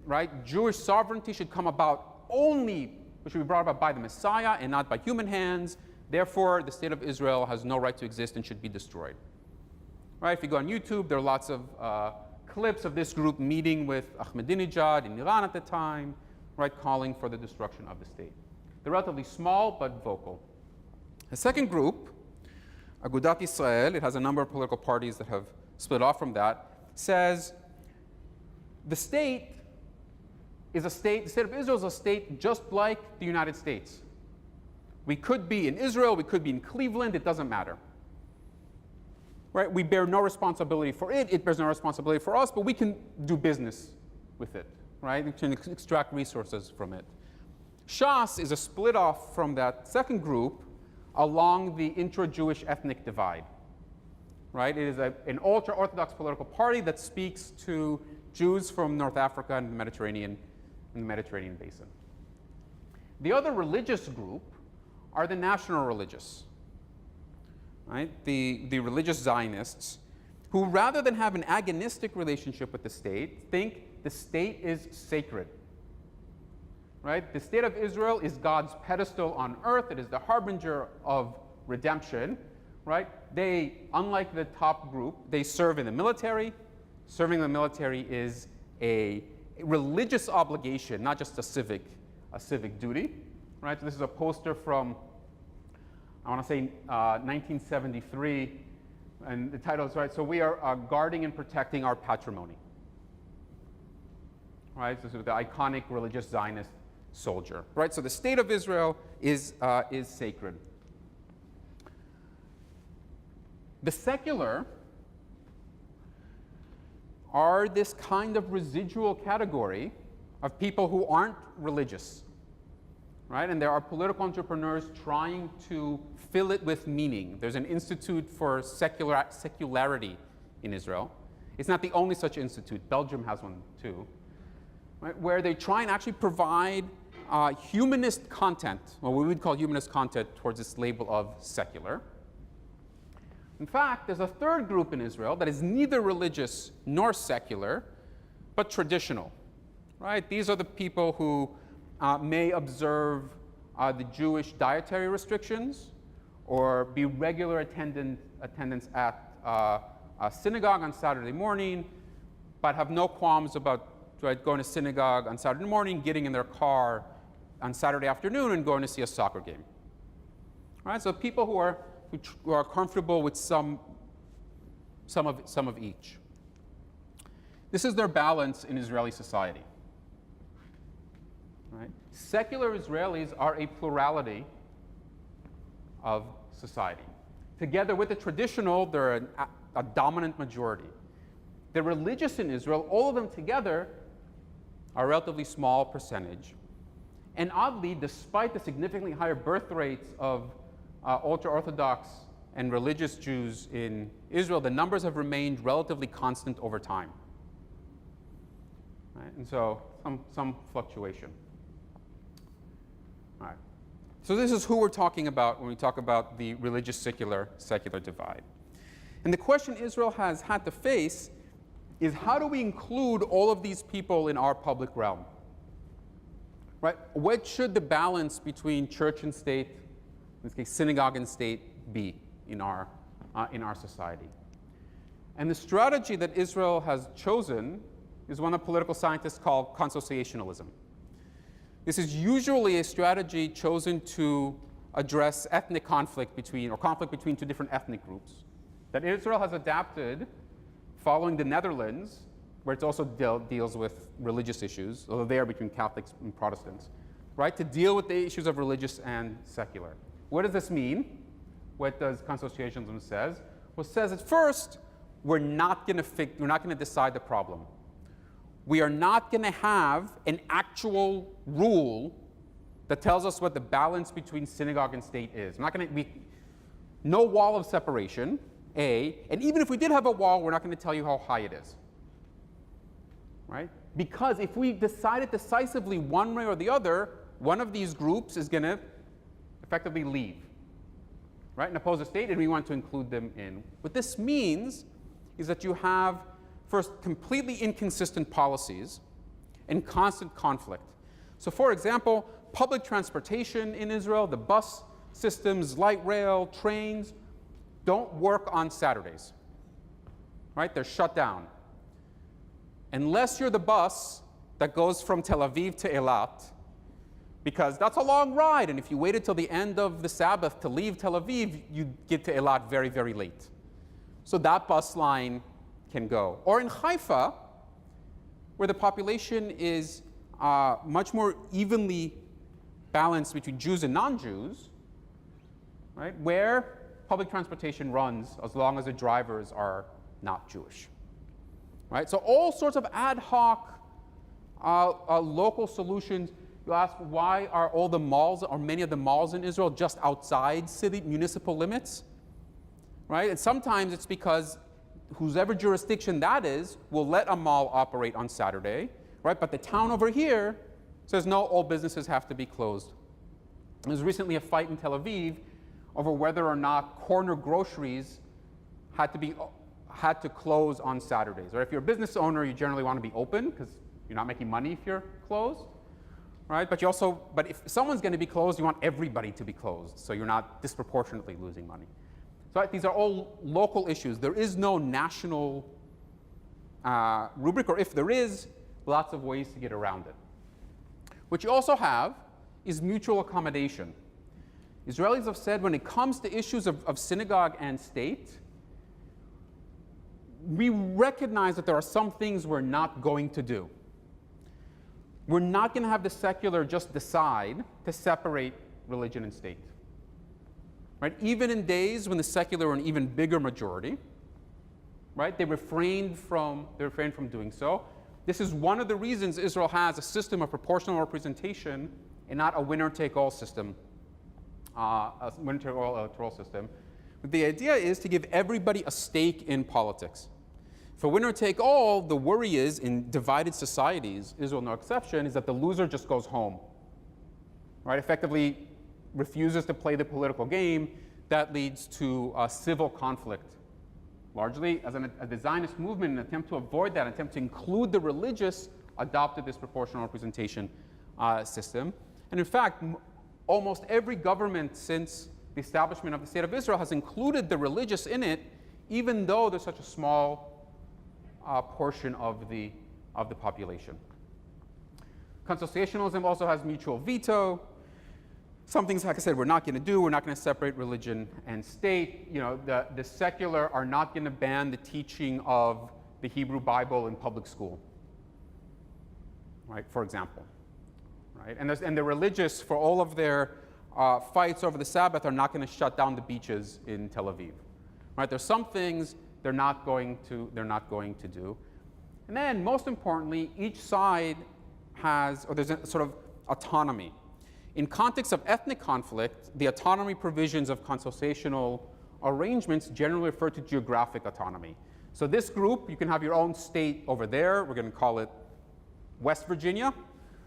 Right? Jewish sovereignty should come about only, should be brought about by the Messiah and not by human hands. Therefore, the state of Israel has no right to exist and should be destroyed. Right? If you go on YouTube, there are lots of clips of this group meeting with Ahmadinejad in Iran at the time, right, calling for the destruction of the state. They're relatively small but vocal. The second group, Agudat Israel, it has a number of political parties that have split off from that, says the state is a state, the state of Israel is a state just like the United States. We could be in Israel, we could be in Cleveland, it doesn't matter. Right? We bear no responsibility for it, it bears no responsibility for us, but we can do business with it, right? We can extract resources from it. Shas is a split off from that second group along the intra-Jewish ethnic divide, right? It is an ultra-Orthodox political party that speaks to Jews from North Africa and the Mediterranean basin. The other religious group are the national religious, right? The religious Zionists, who rather than have an agonistic relationship with the state, think the state is sacred. Right? The state of Israel is God's pedestal on earth. It is the harbinger of redemption. Right? They, unlike the top group, they serve in the military. Serving in the military is a religious obligation, not just a civic duty. Right? So this is a poster from, I want to say, 1973, and the title is, right, so we are guarding and protecting our patrimony. Right? So this is the iconic religious Zionist soldier. Right? So the state of Israel is sacred. The secular are this kind of residual category of people who aren't religious. Right? And there are political entrepreneurs trying to fill it with meaning. There's an institute for secularity in Israel. It's not the only such institute. Belgium has one too. Right? Where they try and actually provide humanist content, or what we would call humanist content, towards this label of secular. In fact, there's a third group in Israel that is neither religious nor secular, but traditional. Right? These are the people who may observe the Jewish dietary restrictions or be regular attendants at a synagogue on Saturday morning, but have no qualms about going to synagogue on Saturday morning, getting in their car on Saturday afternoon and going to see a soccer game. All right, so people who are comfortable with some of each. This is their balance in Israeli society. Right? Secular Israelis are a plurality of society. Together with the traditional, they're a dominant majority. The religious in Israel, all of them together, are a relatively small percentage. And oddly, despite the significantly higher birth rates of ultra-Orthodox and religious Jews in Israel, the numbers have remained relatively constant over time. Right? And so some fluctuation. All right. So this is who we're talking about when we talk about the religious secular divide. And the question Israel has had to face is, how do we include all of these people in our public realm? Right? What should the balance between church and state, in this case synagogue and state, be in our society? And the strategy that Israel has chosen is one that political scientists call consociationalism. This is usually a strategy chosen to address ethnic conflict between two different ethnic groups that Israel has adapted following the Netherlands, where it also deals with religious issues, although they are between Catholics and Protestants, right, to deal with the issues of religious and secular. What does this mean? What does consociationism says? Well, it says at first, we're not going to decide the problem. We are not going to have an actual rule that tells us what the balance between synagogue and state is. No wall of separation, A, and even if we did have a wall, we're not going to tell you how high it is. right? Because if we decide it decisively one way or the other, one of these groups is going to effectively leave, right, and oppose the state, and we want to include them in. What this means is that you have, first, completely inconsistent policies and constant conflict. So for example, public transportation in Israel, the bus systems, light rail, trains, don't work on Saturdays, right? They're shut down. Unless you're the bus that goes from Tel Aviv to Eilat, because that's a long ride, and if you waited till the end of the Sabbath to leave Tel Aviv, you get to Eilat very, very late. So that bus line can go. Or in Haifa, where the population is much more evenly balanced between Jews and non-Jews, right, where public transportation runs as long as the drivers are not Jewish. Right? So all sorts of ad hoc local solutions. You ask, why are all the malls, or many of the malls in Israel, just outside city municipal limits? Right? And sometimes it's because whoever jurisdiction that is will let a mall operate on Saturday, right? But the town over here says, no, all businesses have to be closed. There was recently a fight in Tel Aviv over whether or not corner groceries had to close on Saturdays. Or if you're a business owner, you generally want to be open because you're not making money if you're closed, right? But if someone's going to be closed, you want everybody to be closed, so you're not disproportionately losing money. So these are all local issues. There is no national rubric, or if there is, lots of ways to get around it. What you also have is mutual accommodation. Israelis have said when it comes to issues of synagogue and state, we recognize that there are some things we're not going to do. We're not going to have the secular just decide to separate religion and state. Right? Even in days when the secular were an even bigger majority, right, they refrained from doing so. This is one of the reasons Israel has a system of proportional representation and not a winner-take-all system, a winner-take-all electoral system. But the idea is to give everybody a stake in politics. For winner-take-all, the worry is, in divided societies, Israel no exception, is that the loser just goes home, right? Effectively refuses to play the political game. That leads to civil conflict. Largely, as the Zionist movement, in an attempt to avoid that, an attempt to include the religious, adopted this proportional representation system. And in fact, almost every government since the establishment of the State of Israel has included the religious in it, even though there's such a small portion of the population. Consociationalism also has mutual veto. Some things, like I said, we're not going to do. We're not going to separate religion and state. You know, the secular are not going to ban the teaching of the Hebrew Bible in public school, right? For example, right? And the religious, for all of their fights over the Sabbath, are not going to shut down the beaches in Tel Aviv, right? There's some things they're not going to do. And then, most importantly, each side there's a sort of autonomy. In context of ethnic conflict, the autonomy provisions of consociational arrangements generally refer to geographic autonomy. So this group, you can have your own state over there. We're going to call it West Virginia,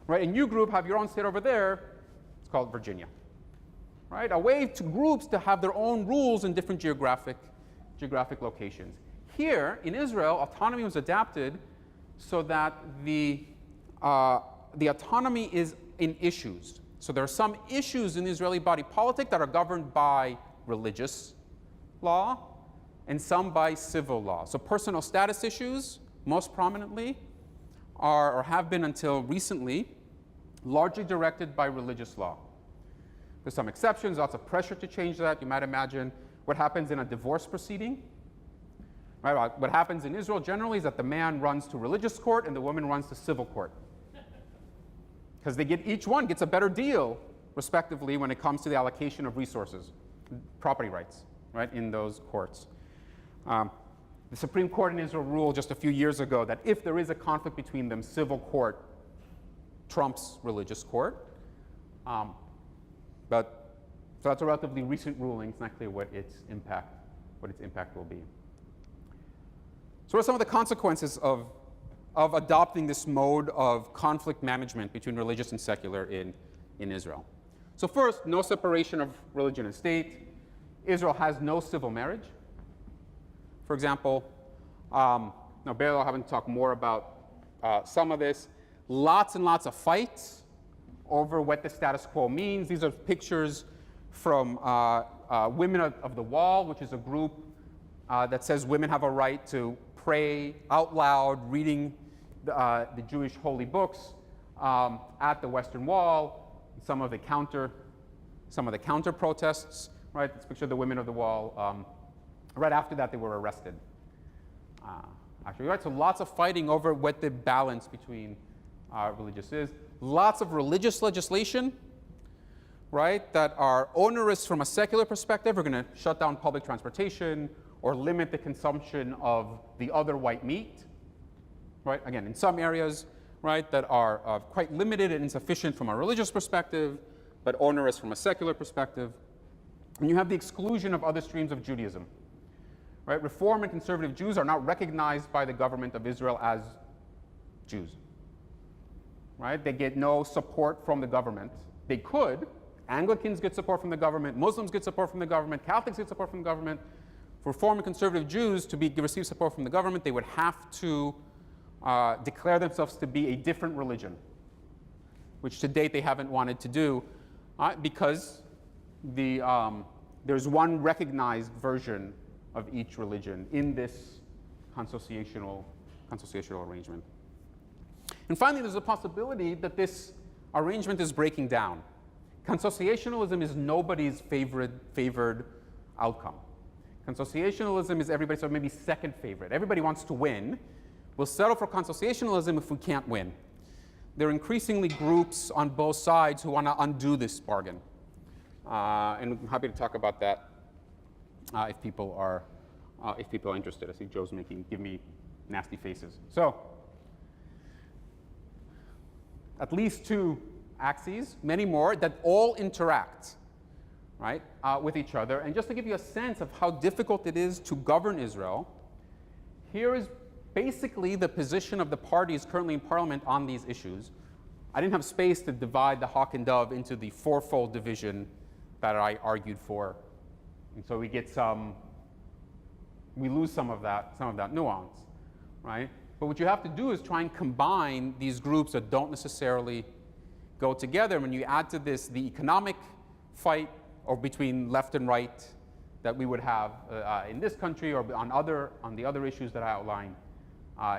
right? And you group have your own state over there. It's called Virginia, right? A way to groups to have their own rules in different geographic locations. Here in Israel, autonomy was adapted so that the autonomy is in issues. So there are some issues in the Israeli body politic that are governed by religious law and some by civil law. So personal status issues, most prominently, are or have been until recently largely directed by religious law. There's some exceptions, lots of pressure to change that. You might imagine what happens in a divorce proceeding. Right? What happens in Israel generally is that the man runs to religious court and the woman runs to civil court. Because each one gets a better deal, respectively, when it comes to the allocation of resources, property rights, right, in those courts. The Supreme Court in Israel ruled just a few years ago that if there is a conflict between them, civil court trumps religious court. So that's a relatively recent ruling. It's not clear what its impact will be. So what are some of the consequences of of adopting this mode of conflict management between religious and secular in Israel. So first, no separation of religion and state. Israel has no civil marriage. For example, now Beryl, I'll have to talk more about some of this. Lots and lots of fights over what the status quo means. These are pictures from Women of the Wall, which is a group that says women have a right to pray out loud, reading the Jewish holy books at the Western Wall. Some of the counter protests, right? This picture of the Women of the Wall. Right after that, they were arrested. Actually, right? So lots of fighting over what the balance between religious is. Lots of religious legislation, right, that are onerous from a secular perspective. We're going to shut down public transportation or limit the consumption of the other white meat, right? Again, in some areas, right, that are quite limited and insufficient from a religious perspective, but onerous from a secular perspective. And you have the exclusion of other streams of Judaism, right? Reform and conservative Jews are not recognized by the government of Israel as Jews, right? They get no support from the government. They could. Anglicans get support from the government. Muslims get support from the government. Catholics get support from the government. For Reform and conservative Jews to receive support from the government, they would have to declare themselves to be a different religion, which to date they haven't wanted to do because there's one recognized version of each religion in this consociational arrangement. And finally, there's a possibility that this arrangement is breaking down. Consociationalism is nobody's favored outcome. Consociationalism is everybody's sort of maybe second favorite. Everybody wants to win. We'll settle for consociationalism if we can't win. There are increasingly groups on both sides who want to undo this bargain. And I'm happy to talk about that if people are interested. I see Joe's give me nasty faces. So, at least two axes, many more, that all interact, right, with each other. And just to give you a sense of how difficult it is to govern Israel, here is basically the position of the parties currently in parliament on these issues. I didn't have space to divide the hawk and dove into the fourfold division that I argued for. And so we lose some of that nuance, right? But what you have to do is try and combine these groups that don't necessarily go together. When you add to this the economic fight or between left and right that we would have in this country or on the other issues that I outlined,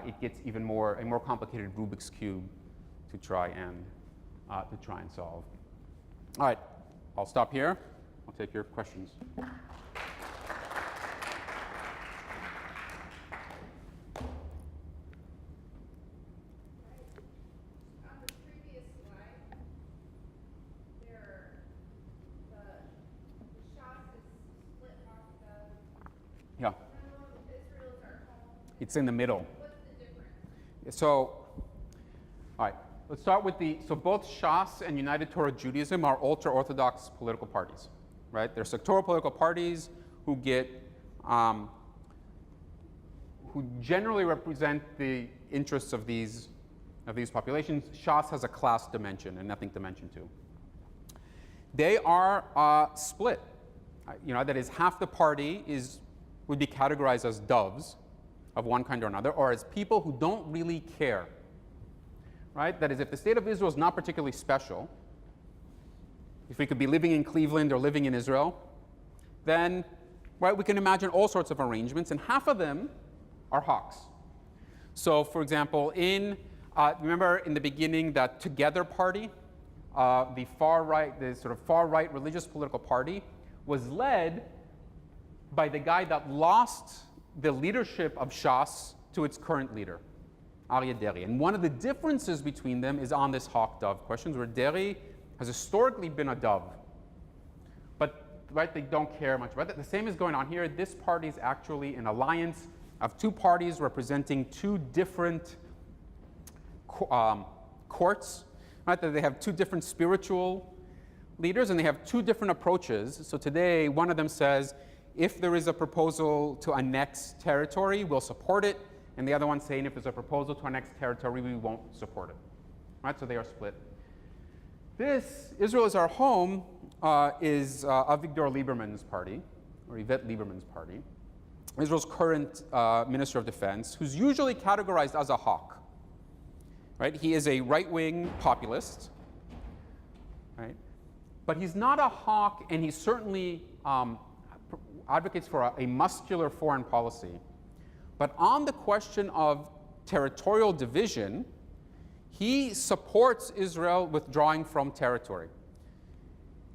it gets even a more complicated Rubik's Cube to try and solve. All right, I'll stop here. I'll take your questions. Yeah. It's in the middle. What's the difference? So, all right, let's start with so both Shas and United Torah Judaism are ultra-Orthodox political parties, right? They're sectoral political parties who generally represent the interests of these populations. Shas has a class dimension and ethnic dimension too. They are split. That is, half the party would be categorized as doves of one kind or another, or as people who don't really care, right? That is, if the state of Israel is not particularly special, if we could be living in Cleveland or living in Israel, then, right, we can imagine all sorts of arrangements, and half of them are hawks. So, for example, remember in the beginning that Together party, the sort of far right religious political party, was led by the guy that lost the leadership of Shas to its current leader, Aryeh Deri. And one of the differences between them is on this hawk-dove questions, where Deri has historically been a dove. But, right, they don't care much about that. The same is going on here. This party is actually an alliance of two parties representing two different courts, right? That they have two different spiritual leaders, and they have two different approaches. So today, one of them says, if there is a proposal to annex territory, we'll support it. and the other one saying if there's a proposal to annex territory, we won't support it. Right? So they are split. This, Israel is Our Home, is Avigdor Lieberman's party, or Yvette Lieberman's party, Israel's current Minister of Defense, who's usually categorized as a hawk. Right? He is a right-wing populist, right? But he's not a hawk, and he certainly advocates for a muscular foreign policy. But on the question of territorial division, he supports Israel withdrawing from territory.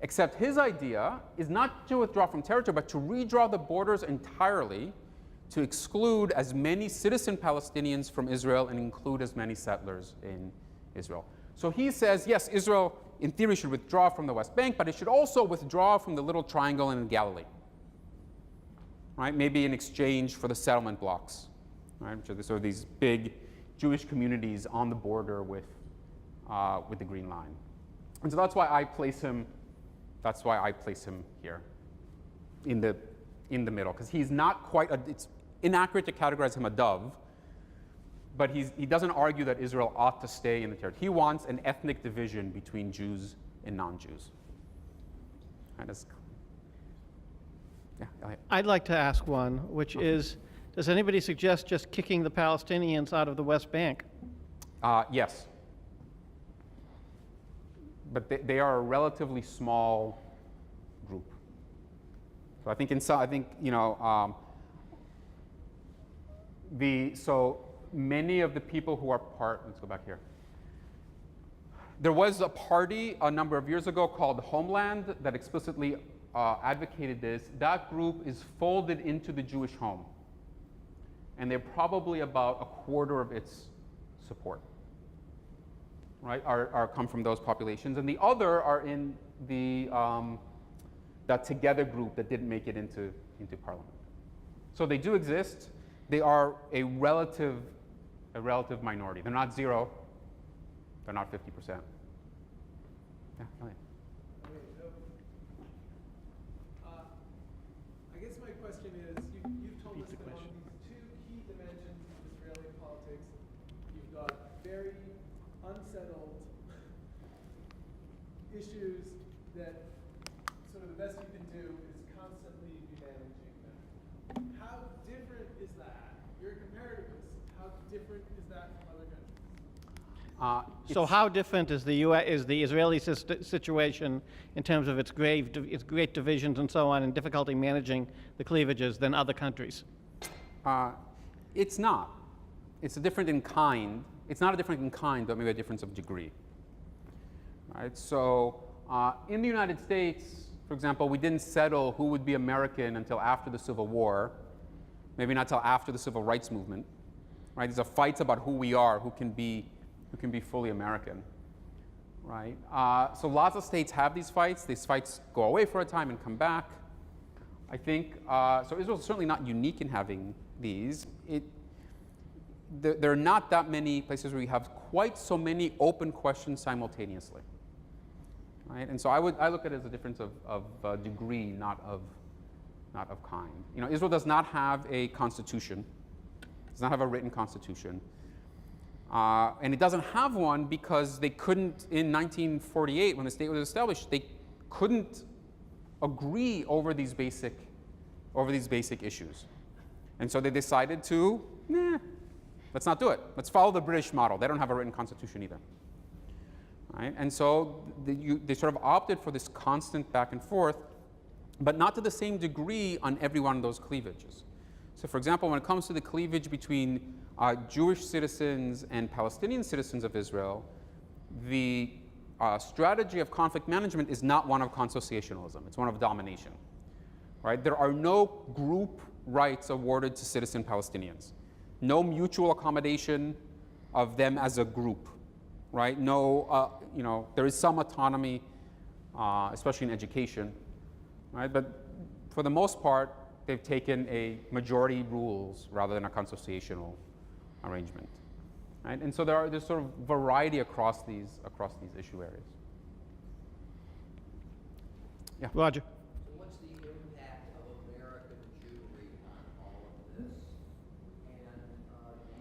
Except his idea is not to withdraw from territory, but to redraw the borders entirely to exclude as many citizen Palestinians from Israel and include as many settlers in Israel. So he says, yes, Israel in theory should withdraw from the West Bank, but it should also withdraw from the little triangle in Galilee. Right? Maybe in exchange for the settlement blocks, right? Which are sort of these big Jewish communities on the border with the Green Line. And so that's why I place him. That's why I place him here, in the middle, because he's not quite. It's inaccurate to categorize him a dove, but he doesn't argue that Israel ought to stay in the territory. He wants an ethnic division between Jews and non-Jews. Right, yeah, I'd like to ask one, which is, does anybody suggest just kicking the Palestinians out of the West Bank? Yes. But they are a relatively small group. So I think so many of the people who are let's go back here. There was a party a number of years ago called Homeland that explicitly advocated this. That group is folded into the Jewish home. And they're probably about a quarter of its support, right, are come from those populations. And the other are in the that Together group that didn't make it into parliament. So they do exist. They are a relative minority. They're not zero. They're not 50%. Yeah, go ahead. I guess my question is, you've told us that on these two key dimensions of Israeli politics, you've got very unsettled issues that sort of the best you can do is constantly be managing them. How different is that? You're a comparativist. How different is that from other countries? So how different is the Israeli situation in terms of its great divisions and so on, and difficulty managing the cleavages than other countries? It's not. It's a different in kind. It's not a different in kind, but maybe a difference of degree. Right? So in the United States, for example, we didn't settle who would be American until after the Civil War, maybe not until after the Civil Rights Movement. Right? These are fights about who we are, who can be fully American. Right? So lots of states have these fights. These fights go away for a time and come back. I think, so Israel's certainly not unique in having these. There are not that many places where you have quite so many open questions simultaneously. Right? And so I look at it as a difference of degree, not of kind. You know, Israel does not have a constitution. It does not have a written constitution. And it doesn't have one because they couldn't, in 1948, when the state was established, they couldn't agree over these basic issues. And so they decided to, let's not do it. Let's follow the British model. They don't have a written constitution either. Right? And so they sort of opted for this constant back and forth, but not to the same degree on every one of those cleavages. So for example, when it comes to the cleavage between Jewish citizens and Palestinian citizens of Israel, the strategy of conflict management is not one of consociationalism. It's one of domination. Right? There are no group rights awarded to citizen Palestinians. No mutual accommodation of them as a group. Right? No, there is some autonomy, especially in education. Right? But for the most part, they've taken a majority rules rather than a consociational arrangement. Right? And so there's sort of variety across these issue areas. Yeah. Roger. So what's the impact of American Jewry on all of this? And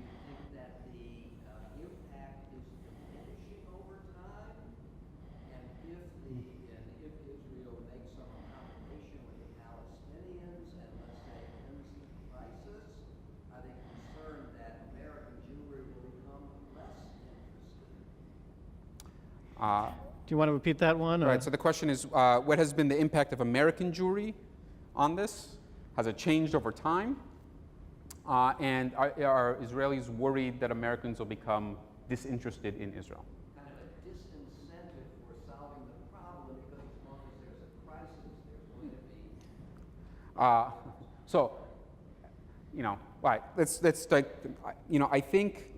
Do you want to repeat that one? Or? Right, so the question is, what has been the impact of American Jewry on this? Has it changed over time? And are Israelis worried that Americans will become disinterested in Israel? Kind of a disincentive for solving the problem because as long as there's a crisis, there's going to be. So, right, let's like, I think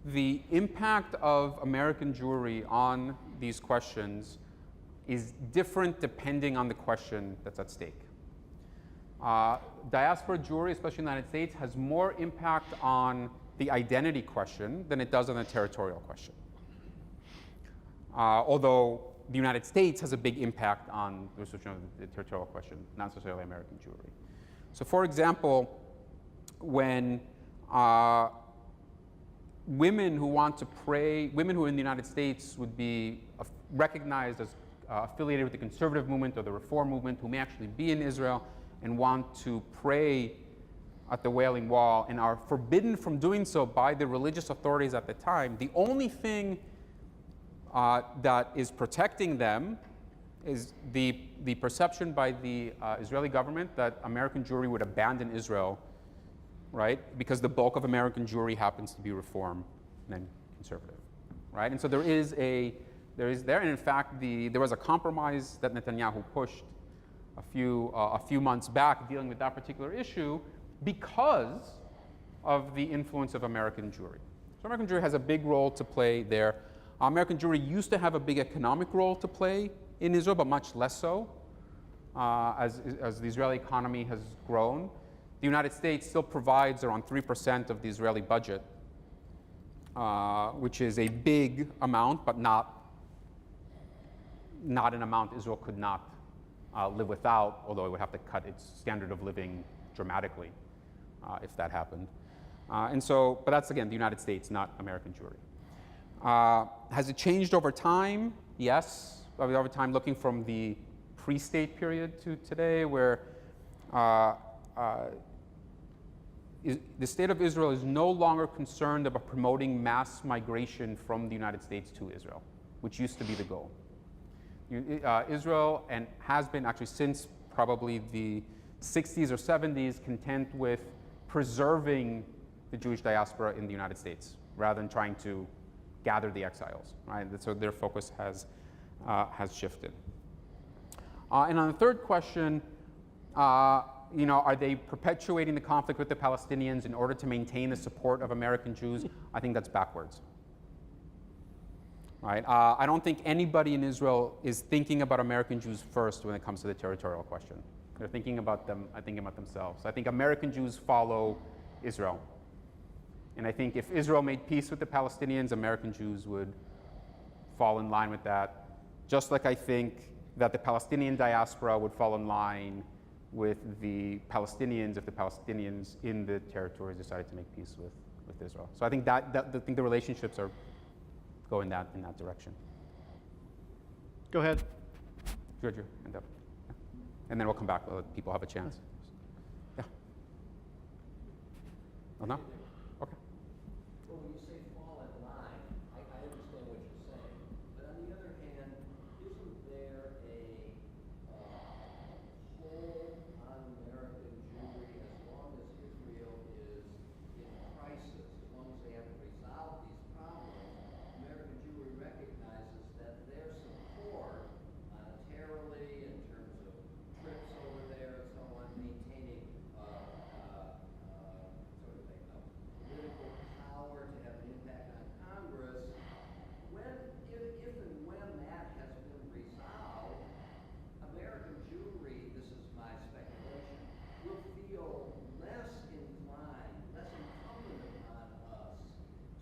the impact of American Jewry on these questions is different depending on the question that's at stake. Diaspora Jewry, especially in the United States, has more impact on the identity question than it does on the territorial question. Although the United States has a big impact on the resolution of the territorial question, not necessarily American Jewry. So for example, when women who want to pray, women who are in the United States would be recognized as affiliated with the conservative movement or the reform movement, who may actually be in Israel and want to pray at the Wailing Wall and are forbidden from doing so by the religious authorities at the time, the only thing that is protecting them is the perception by the Israeli government that American Jewry would abandon Israel, right? Because the bulk of American Jewry happens to be reform and conservative, right? And so there is, and in fact, there was a compromise that Netanyahu pushed a few months back dealing with that particular issue because of the influence of American Jewry. So American Jewry has a big role to play there. American Jewry used to have a big economic role to play in Israel, but much less so as the Israeli economy has grown. The United States still provides around 3% of the Israeli budget, which is a big amount, but not an amount Israel could not live without, although it would have to cut its standard of living dramatically if that happened. But that's, again, the United States, not American Jewry. Has it changed over time? Yes. Over time, looking from the pre-state period to today, where the state of Israel is no longer concerned about promoting mass migration from the United States to Israel, which used to be the goal. Israel, and has been actually since probably the 60s or 70s, content with preserving the Jewish diaspora in the United States rather than trying to gather the exiles, right? So their focus has shifted. And on the third question, are they perpetuating the conflict with the Palestinians in order to maintain the support of American Jews? I think that's backwards. Right? I don't think anybody in Israel is thinking about American Jews first when it comes to the territorial question. They're thinking about themselves. I think American Jews follow Israel. And I think if Israel made peace with the Palestinians, American Jews would fall in line with that. Just like I think that the Palestinian diaspora would fall in line with the Palestinians if the Palestinians in the territories decided to make peace with Israel. So I think I think the relationships are go in that direction. Go ahead. Georgia, and then we'll come back. We'll let people have a chance. Yeah. Oh no? Okay. Well, when you say fall in line, I understand what you're saying. But on the other hand, isn't there a hold on American Jewry as long as Israel is in crisis, as long as they haven't resolved these problems? American Jewry recognizes that their support monetarily, in terms of trips over there and so on, maintaining sort of a political power to have an impact on Congress, if and when that has been resolved, American Jewry, this is my speculation, will feel less inclined, less incumbent upon us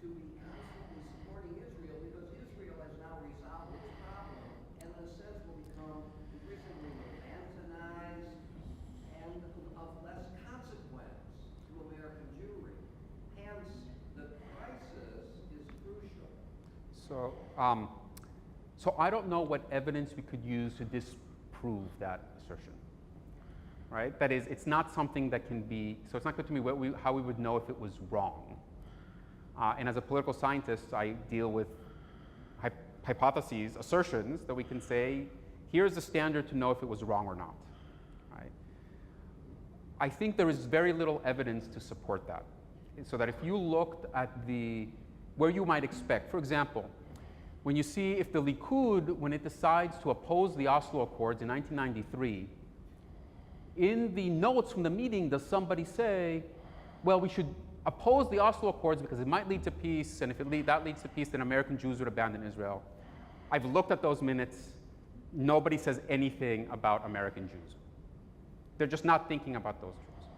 to be constantly supporting Israel because Israel has now resolved its problem and in a sense will become increasingly romanticized and of less consequence to American Jewry. Hence, the crisis is crucial. So I don't know what evidence we could use to disprove that assertion, right? That is, it's not something that can be, so it's not clear to me how we would know if it was wrong. And as a political scientist, I deal with hypotheses, assertions that we can say, here's the standard to know if it was wrong or not. Right? I think there is very little evidence to support that. So that if you looked at where you might expect, for example, when you see if the Likud, when it decides to oppose the Oslo Accords in 1993, in the notes from the meeting, does somebody say, well, we should oppose the Oslo Accords because it might lead to peace, and if that leads to peace, then American Jews would abandon Israel. I've looked at those minutes. Nobody says anything about American Jews. They're just not thinking about those Jews.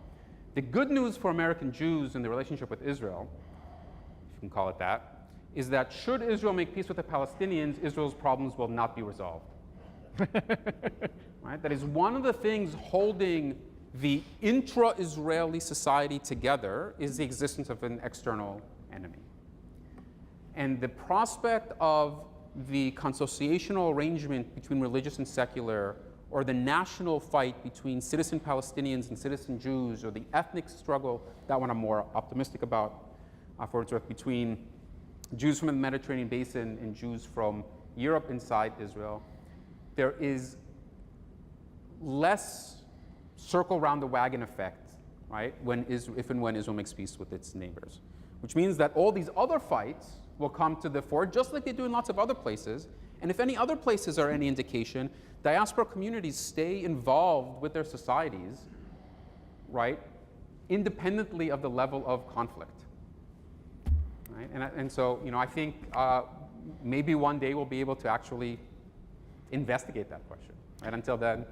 The good news for American Jews in the relationship with Israel, if you can call it that, is that should Israel make peace with the Palestinians, Israel's problems will not be resolved. Right? That is one of the things holding the intra-Israeli society together is the existence of an external enemy. And the prospect of the consociational arrangement between religious and secular, or the national fight between citizen Palestinians and citizen Jews, or the ethnic struggle, that one I'm more optimistic about, for its worth, between Jews from the Mediterranean basin and Jews from Europe inside Israel, there is less circle round the wagon effect, right, if and when Israel makes peace with its neighbors. Which means that all these other fights will come to the fore, just like they do in lots of other places. And if any other places are any indication, diaspora communities stay involved with their societies, right, independently of the level of conflict. Right? And so, I think maybe one day we'll be able to actually investigate that question. Right? Until then,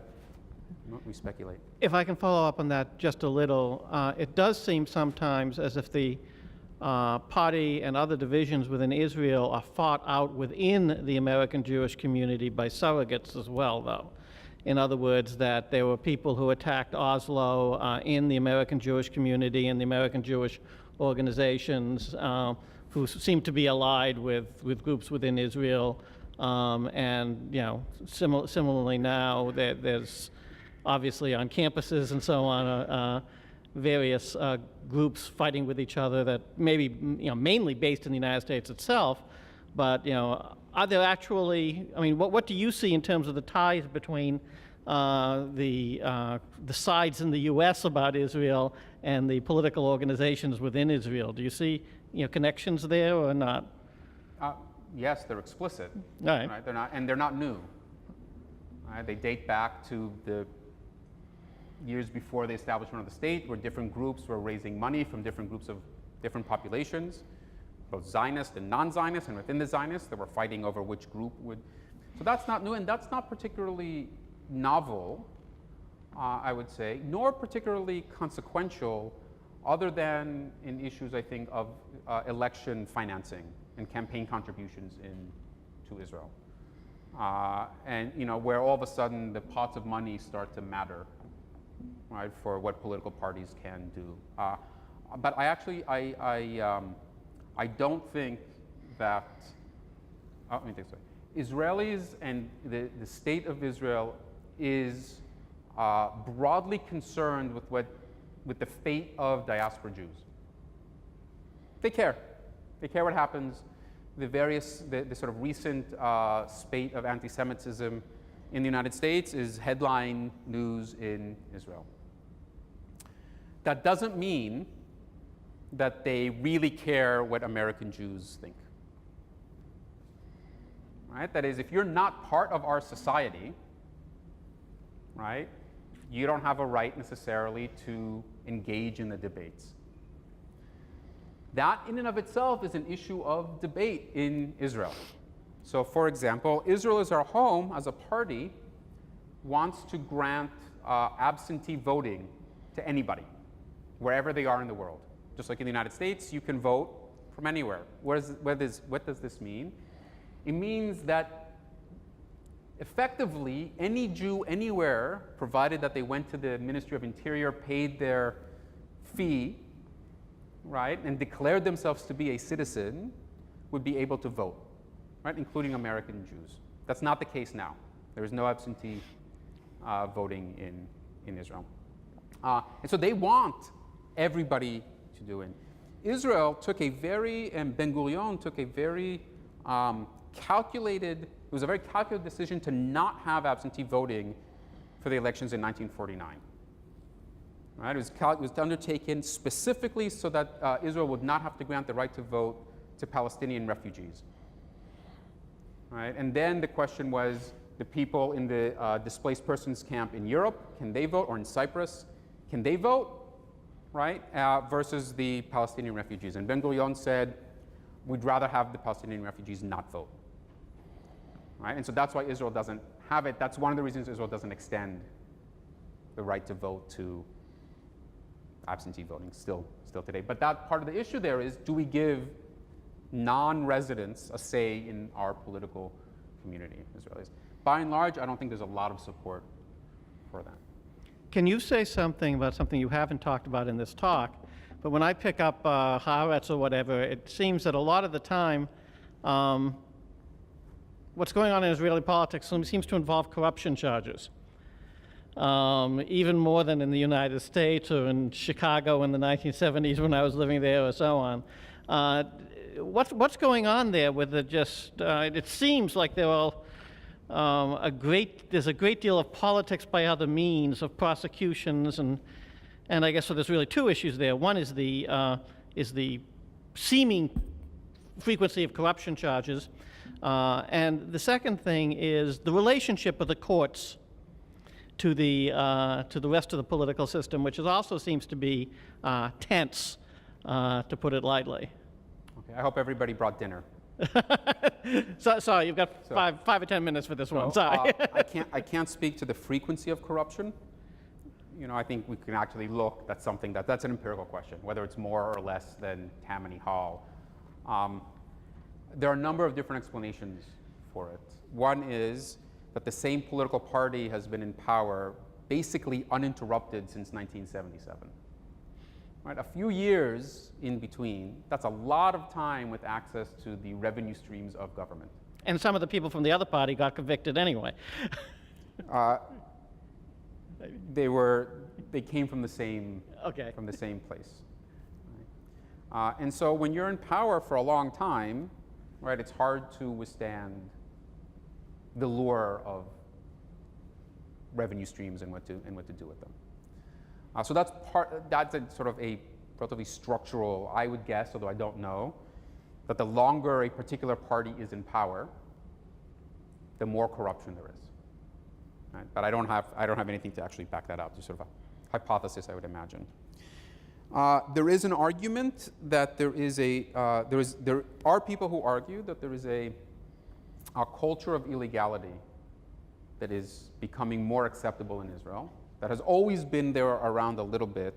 we speculate. If I can follow up on that just a little, it does seem sometimes as if the party and other divisions within Israel are fought out within the American Jewish community by surrogates as well, though. In other words, that there were people who attacked Oslo in the American Jewish community and the American Jewish organizations who seem to be allied with groups within Israel. And, similarly now, there's obviously on campuses and so on, various groups fighting with each other that maybe, mainly based in the United States itself, but, are there actually, what do you see in terms of the ties between the sides in the U.S. about Israel and the political organizations within Israel? Do you see, connections there or not? Yes, they're explicit. All right. Right? They're not new. Right? They date back to the years before the establishment of the state, where different groups were raising money from different groups of different populations, both Zionist and non-Zionist, and within the Zionists, they were fighting over which group would. So that's not new, and that's not particularly novel, I would say, nor particularly consequential, other than in issues, I think, of election financing and campaign contributions to Israel. And where all of a sudden the pots of money start to matter, right, for what political parties can do. But I don't think that, let me think so. Israelis and the state of Israel is broadly concerned with the fate of diaspora Jews. They care. They care what happens. The sort of recent spate of anti-Semitism in the United States is headline news in Israel. That doesn't mean that they really care what American Jews think. Right? That is, if you're not part of our society, right, you don't have a right necessarily to engage in the debates. That in and of itself is an issue of debate in Israel. So for example, Israel as our home, as a party, wants to grant absentee voting to anybody, wherever they are in the world. Just like in the United States, you can vote from anywhere. What does this mean? It means that effectively, any Jew anywhere, provided that they went to the Ministry of Interior, paid their fee, right, and declared themselves to be a citizen, would be able to vote, right, including American Jews. That's not the case now. There is no absentee voting in Israel. And so they want everybody to do it. Israel took and Ben-Gurion took a very it was a very calculated decision to not have absentee voting for the elections in 1949. Right? It was undertaken specifically so that Israel would not have to grant the right to vote to Palestinian refugees. Right? And then the question was, the people in the displaced persons camp in Europe, can they vote? Or in Cyprus, can they vote? Right? Versus the Palestinian refugees. And Ben-Gurion said, we'd rather have the Palestinian refugees not vote. Right? And so that's why Israel doesn't have it. That's one of the reasons Israel doesn't extend the right to vote to absentee voting still today. But that part of the issue there is, do we give non-residents a say in our political community, Israelis? By and large, I don't think there's a lot of support for that. Can you say something about something you haven't talked about in this talk? But when I pick up Haaretz or whatever, it seems that a lot of the time, what's going on in Israeli politics seems to involve corruption charges. Even more than in the United States or in Chicago in the 1970s when I was living there or so on. What's going on there with it? It seems like there's a great deal of politics by other means of prosecutions, and I guess so. There's really two issues there. One is the seeming frequency of corruption charges, and the second thing is the relationship of the courts to the rest of the political system, which also seems to be tense, to put it lightly. Okay, I hope everybody brought dinner. Sorry, you've got five or 10 minutes for this one. Sorry. I can't speak to the frequency of corruption. I think we can actually look. That's something that's an empirical question, whether it's more or less than Tammany Hall. There are a number of different explanations for it. One is that the same political party has been in power basically uninterrupted since 1977. Right? A few years in between, that's a lot of time with access to the revenue streams of government. And some of the people from the other party got convicted anyway. They came from the same place. Right? And so when you're in power for a long time, right, it's hard to withstand the lure of revenue streams and what to do with them. So that's sort of a relatively structural, I would guess, although I don't know, that the longer a particular party is in power, the more corruption there is. Right? But I don't have anything to actually back that up. Just sort of a hypothesis, I would imagine. There is an argument that there are people who argue that there is a culture of illegality that is becoming more acceptable in Israel, that has always been there around a little bit,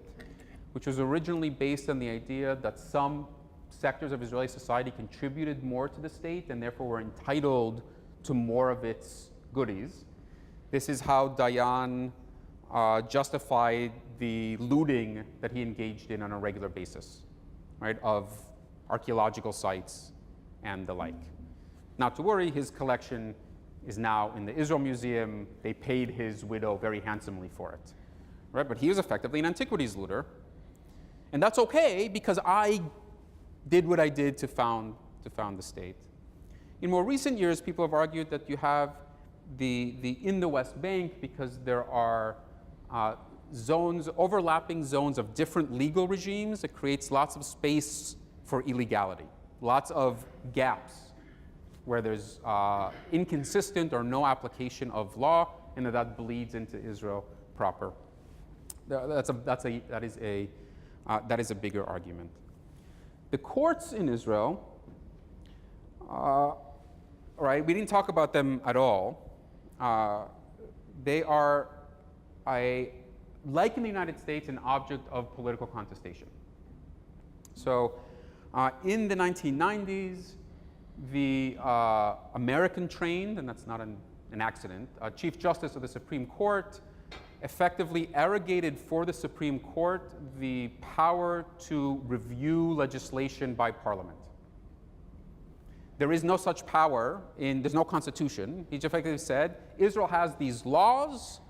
which was originally based on the idea that some sectors of Israeli society contributed more to the state and therefore were entitled to more of its goodies. This is how Dayan justified the looting that he engaged in on a regular basis, right, of archaeological sites and the like. Not to worry, his collection is now in the Israel Museum. They paid his widow very handsomely for it, right? But he was effectively an antiquities looter. And that's okay because I did what I did to found the state. In more recent years, people have argued that you have in the West Bank because there are overlapping zones of different legal regimes. It creates lots of space for illegality, lots of gaps where there's inconsistent or no application of law, and that bleeds into Israel proper. That is a bigger argument. The courts in Israel, right? We didn't talk about them at all. They are, like in the United States, an object of political contestation. So, in the 1990s. The American-trained, and that's not an accident, Chief Justice of the Supreme Court effectively arrogated for the Supreme Court the power to review legislation by Parliament. There is no such power, there's no constitution. He effectively said, Israel has these laws,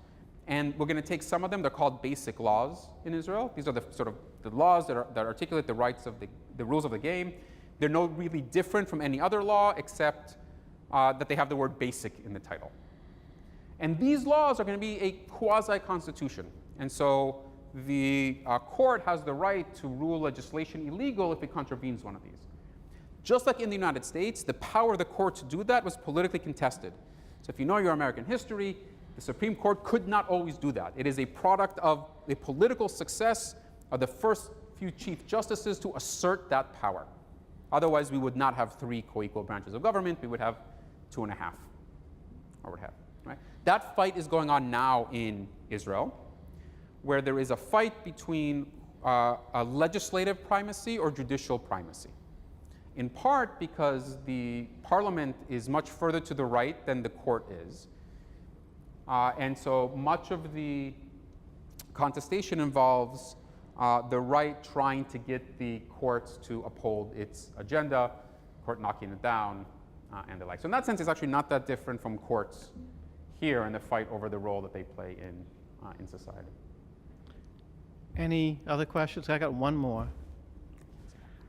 and we're going to take some of them. They're called basic laws in Israel. These are the sort of the laws that articulate the rights of the rules of the game. They're no really different from any other law except that they have the word basic in the title. And these laws are going to be a quasi-constitution. And so the court has the right to rule legislation illegal if it contravenes one of these. Just like in the United States, the power of the court to do that was politically contested. So if you know your American history, the Supreme Court could not always do that. It is a product of the political success of the first few chief justices to assert that power. Otherwise, we would not have 3 co-equal branches of government. We would have 2.5, or what have you, right? That fight is going on now in Israel, where there is a fight between a legislative primacy or judicial primacy. In part because the parliament is much further to the right than the court is. And so much of the contestation involves the right trying to get the courts to uphold its agenda, court knocking it down, and the like. So in that sense, it's actually not that different from courts here in the fight over the role that they play in society. Any other questions? I got one more.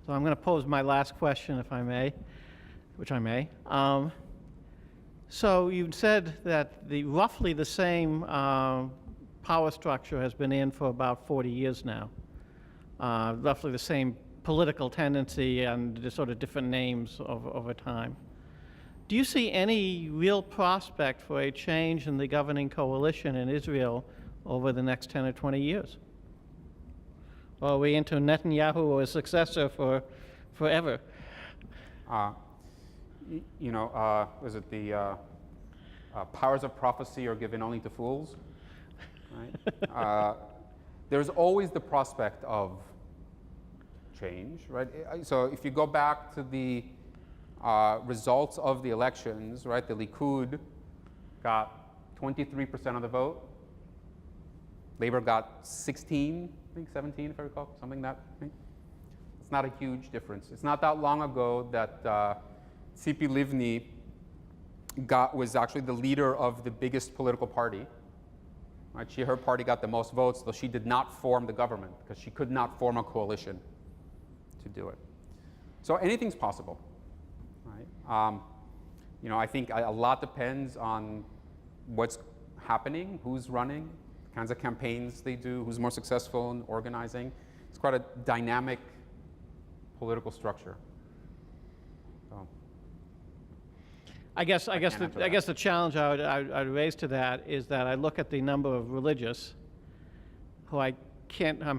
So I'm going to pose my last question, if I may, which I may. So you said that roughly the same power structure has been in for about 40 years now. Roughly the same political tendency and just sort of different names over time. Do you see any real prospect for a change in the governing coalition in Israel over the next 10 or 20 years? Or are we into Netanyahu or his successor for forever? Was it the powers of prophecy are given only to fools? Right? There's always the prospect of change, right? So if you go back to the results of the elections, right, the Likud got 23% of the vote. Labor got 16, I think 17, if I recall, something like that. It's not a huge difference. It's not that long ago that Tzipi Livni was actually the leader of the biggest political party. Right? Her party got the most votes, though she did not form the government because she could not form a coalition to do it. So anything's possible. Right? I think a lot depends on what's happening, who's running, kinds of campaigns they do, who's more successful in organizing. It's quite a dynamic political structure. So, I guess the challenge I would raise to that is that I look at the number of religious who I'm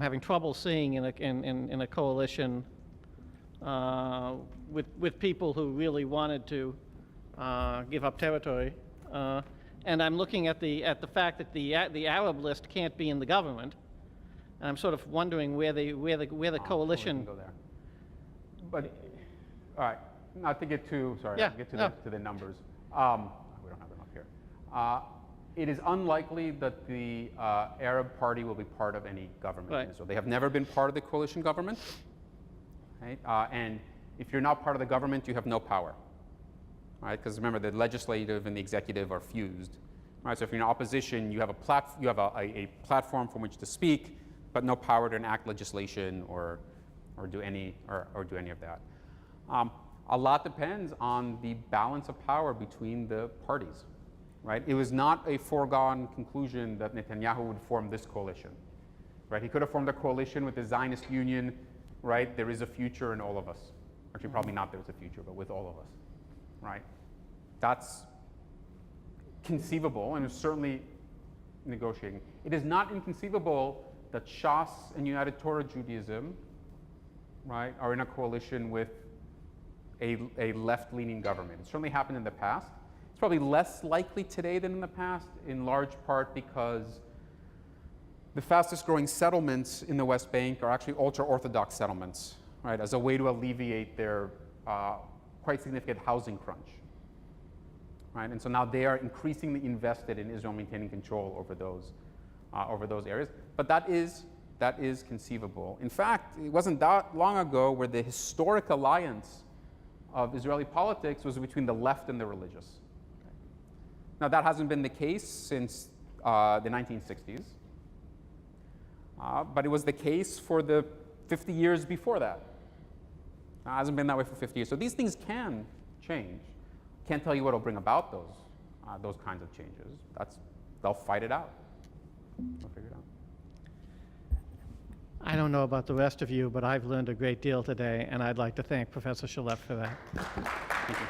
having trouble seeing in a coalition with people who really wanted to give up territory. And I'm looking at the fact that the Arab list can't be in the government, and I'm sort of wondering where the coalition. We can go there. But all right, not to get too to the numbers. We don't have them up here. It is unlikely that the Arab Party will be part of any government in Israel. They have never been part of the coalition government, right? And if you're not part of the government, you have no power. Right? Because remember, the legislative and the executive are fused. Right? So if you're in opposition, you have a platform from which to speak, but no power to enact legislation or do any of that. A lot depends on the balance of power between the parties. Right? It was not a foregone conclusion that Netanyahu would form this coalition. Right? He could have formed a coalition with the Zionist Union. Right? There is a future in all of us. Actually, probably not there is a future, but with all of us. Right? That's conceivable, and it's certainly negotiating. It is not inconceivable that Shas and United Torah Judaism, right, are in a coalition with a left-leaning government. It certainly happened in the past. It's probably less likely today than in the past, in large part because the fastest-growing settlements in the West Bank are actually ultra-Orthodox settlements, right, as a way to alleviate their quite significant housing crunch, right? And so now they are increasingly invested in Israel maintaining control over those areas. But that is conceivable. In fact, it wasn't that long ago where the historic alliance of Israeli politics was between the left and the religious. Now that hasn't been the case since the 1960s, but it was the case for the 50 years before that. It hasn't been that way for 50 years. So these things can change. Can't tell you what will bring about those kinds of changes. They'll fight it out. They'll figure it out. I don't know about the rest of you, but I've learned a great deal today, and I'd like to thank Professor Shelef for that. Thank you.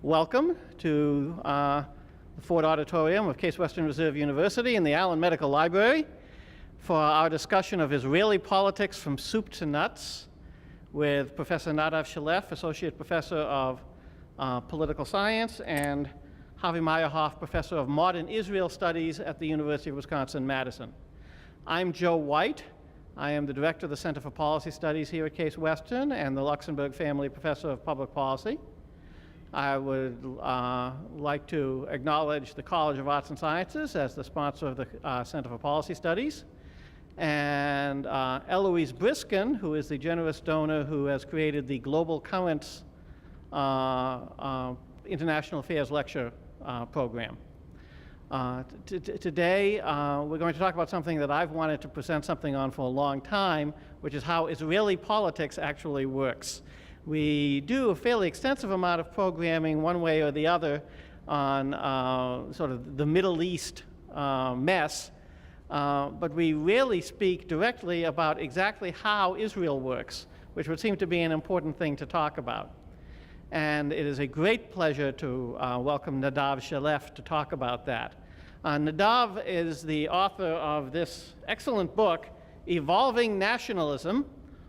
Welcome to the Ford Auditorium of Case Western Reserve University in the Allen Medical Library for our discussion of Israeli politics from soup to nuts with Professor Nadav Shelef, Associate Professor of Political Science, and Harvey Meyerhoff, Professor of Modern Israel Studies at the University of Wisconsin-Madison. I'm Joe White. I am the Director of the Center for Policy Studies here at Case Western and the Luxembourg Family Professor of Public Policy. I would like to acknowledge the College of Arts and Sciences as the sponsor of the Center for Policy Studies, and Eloise Briskin, who is the generous donor who has created the Global Currents International Affairs Lecture program. Today, we're going to talk about something that I've wanted to present something on for a long time, which is how Israeli politics actually works. We do a fairly extensive amount of programming one way or the other on sort of the Middle East mess, but we rarely speak directly about exactly how Israel works, which would seem to be an important thing to talk about. And it is a great pleasure to welcome Nadav Shelef to talk about that. Nadav is the author of this excellent book, Evolving Nationalism,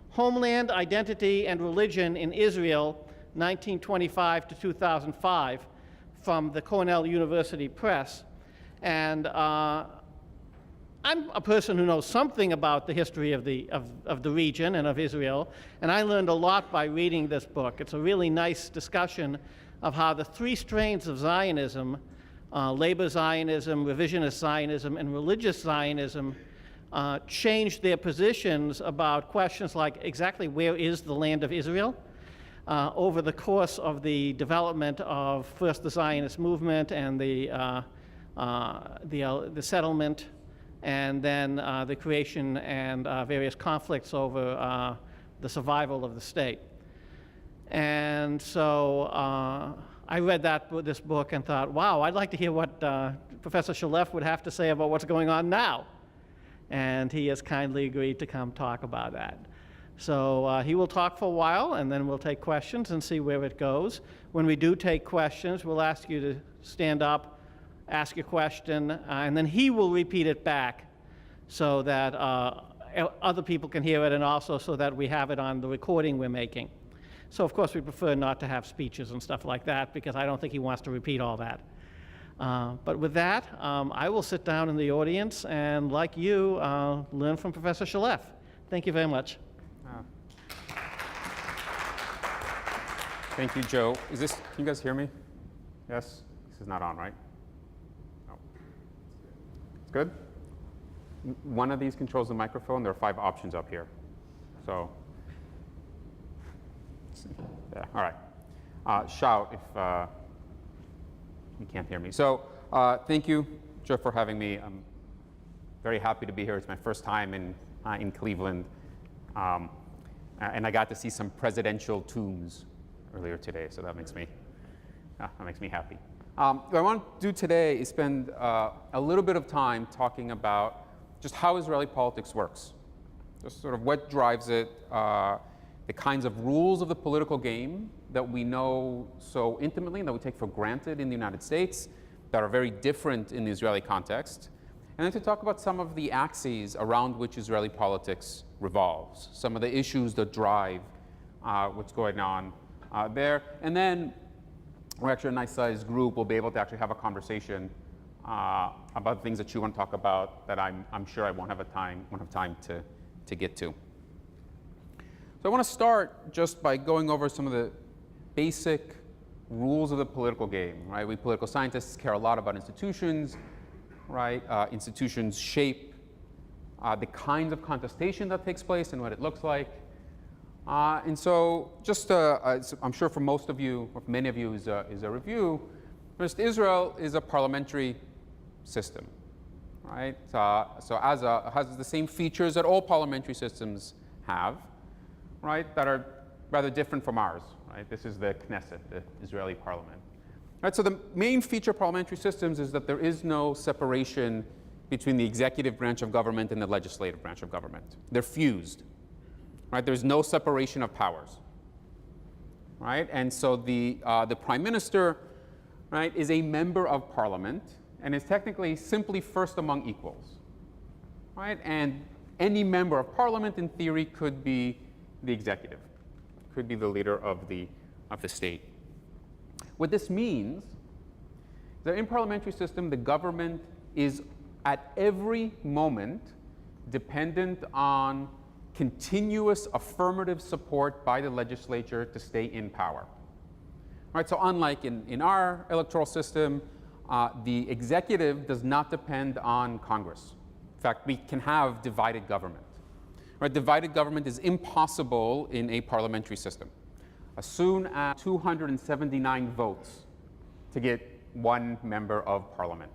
Homeland, Identity, and Religion in Israel, 1925 to 2005, from the Cornell University Press. And I'm a person who knows something about the history of the region and of Israel, and I learned a lot by reading this book. It's a really nice discussion of how the three strains of Zionism, labor Zionism, revisionist Zionism, and religious Zionism, changed their positions about questions like exactly where is the land of Israel over the course of the development of first the Zionist movement and the settlement, and then the creation and various conflicts over the survival of the state. And so I read this book and thought, wow, I'd like to hear what Professor Shelef would have to say about what's going on now. And he has kindly agreed to come talk about that. So he will talk for a while, and then we'll take questions and see where it goes. When we do take questions, we'll ask you to stand up, ask your question, and then he will repeat it back so that other people can hear it, and also so that we have it on the recording we're making. So of course we prefer not to have speeches and stuff like that, because I don't think he wants to repeat all that. But with that, I will sit down in the audience and, like you, learn from Professor Shelef. Thank you very much. Thank you, Joe. Can you guys hear me? Yes? This is not on, right? No. It's good? One of these controls the microphone. There are 5 options up here. So, yeah, all right. Shout if you can't hear me. So thank you, Joe, for having me. I'm very happy to be here. It's my first time in Cleveland. And I got to see some presidential tombs earlier today, so that makes me happy. What I want to do today is spend a little bit of time talking about just how Israeli politics works, just sort of what drives it, the kinds of rules of the political game that we know so intimately and that we take for granted in the United States that are very different in the Israeli context, and then to talk about some of the axes around which Israeli politics revolves, some of the issues that drive what's going on there. And then we're actually a nice-sized group. We'll be able to actually have a conversation about things that you want to talk about that I'm sure I won't have time to get to. So I want to start just by going over some of the basic rules of the political game, right? We political scientists care a lot about institutions, right? Institutions shape the kinds of contestation that takes place and what it looks like. And so just, I'm sure for most of you, or for many of you, is a review. First, Israel is a parliamentary system. right? So has the same features that all parliamentary systems have, right? That are rather different from ours, right? This is the Knesset, the Israeli parliament. Right, so the main feature of parliamentary systems is that there is no separation between the executive branch of government and the legislative branch of government. They're fused, right? There's no separation of powers, right? And so the prime minister, right, is a member of parliament and is technically simply first among equals, right? And any member of parliament, in theory, could be the executive, could be the leader of the state. What this means is that in parliamentary system, the government is at every moment dependent on continuous affirmative support by the legislature to stay in power. Right, so unlike in our electoral system, the executive does not depend on Congress. In fact, we can have divided government. Right, divided government is impossible in a parliamentary system. As soon as 279 votes to get one member of parliament,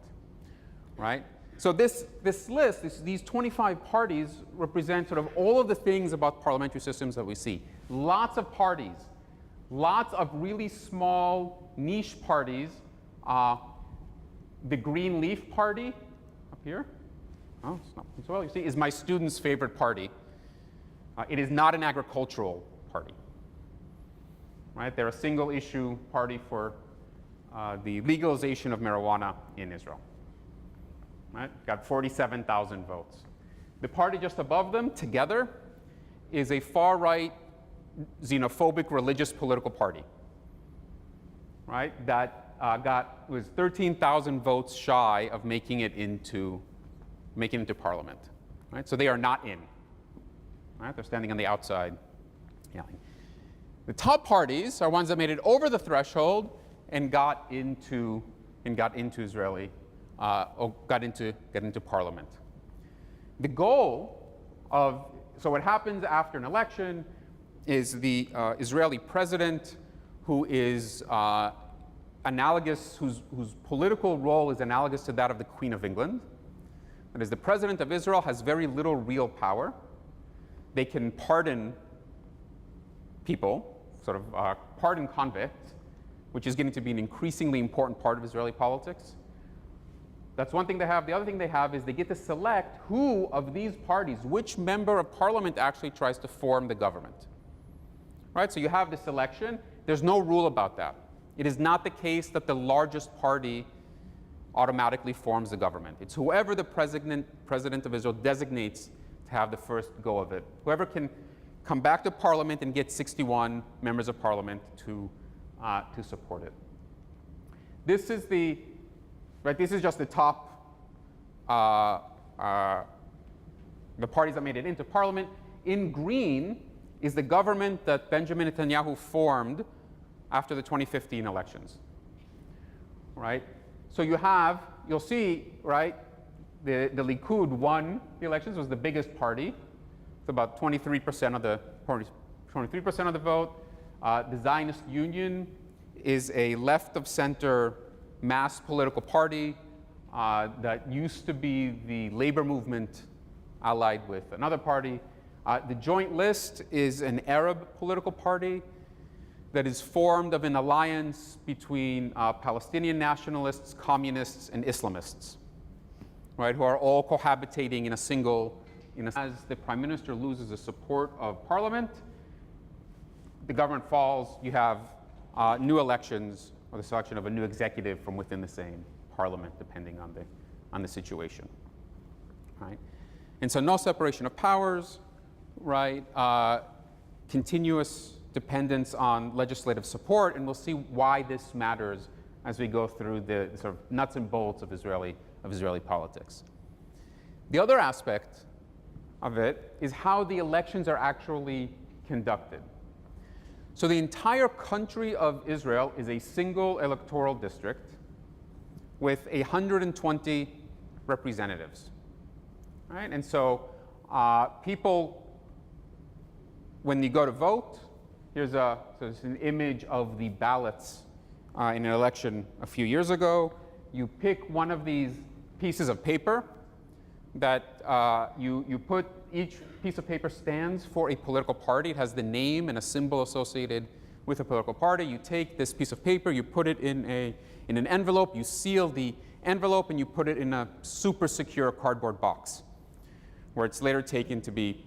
right? So this list, these 25 parties represent sort of all of the things about parliamentary systems that we see. Lots of parties, lots of really small niche parties. The Green Leaf Party up here, oh, it's not so well, you see, is my student's favorite party. It is not an agricultural party. Right? They're a single issue party for the legalization of marijuana in Israel. Right? Got 47,000 votes. The party just above them, Together, is a far-right, xenophobic religious political party. Right? That was 13,000 votes shy of making it into parliament. Right? So they are not in. Right? They're standing on the outside yelling. The top parties are ones that made it over the threshold and got into Israeli, got into parliament. The goal of, so what happens after an election is the Israeli president, who is analogous, whose political role is analogous to that of the Queen of England. That is, the president of Israel has very little real power. They can pardon people, sort of pardon convicts, which is getting to be an increasingly important part of Israeli politics. That's one thing they have. The other thing they have is they get to select who of these parties, which member of parliament actually tries to form the government. Right? So you have this selection. There's no rule about that. It is not the case that the largest party automatically forms the government. It's whoever the president of Israel designates to have the first go of it. Whoever can come back to parliament and get 61 members of parliament to support it. This is this is just the top, the parties that made it into parliament. In green is the government that Benjamin Netanyahu formed after the 2015 elections. Right? So you'll see, right, the Likud won the elections, was the biggest party. It's about 23% of the 23% of the vote. The Zionist Union is a left of center mass political party that used to be the labor movement allied with another party. The Joint List is an Arab political party that is formed of an alliance between Palestinian nationalists, communists, and Islamists, right, who are all cohabitating in a single. As the prime minister loses the support of parliament, the government falls, you have new elections or the selection of a new executive from within the same parliament, depending on the situation, right? And so no separation of powers, right? Continuous dependence on legislative support, and we'll see why this matters as we go through the sort of nuts and bolts of Israeli politics. The other aspect of it is how the elections are actually conducted. So the entire country of Israel is a single electoral district with 120 representatives, right? And so people, when you go to vote, so it's an image of the ballots in an election a few years ago. You pick one of these pieces of paper, that you put each piece of paper stands for a political party. It has the name and a symbol associated with a political party. You take this piece of paper, you put it in an envelope, you seal the envelope, and you put it in a super secure cardboard box where it's later taken to be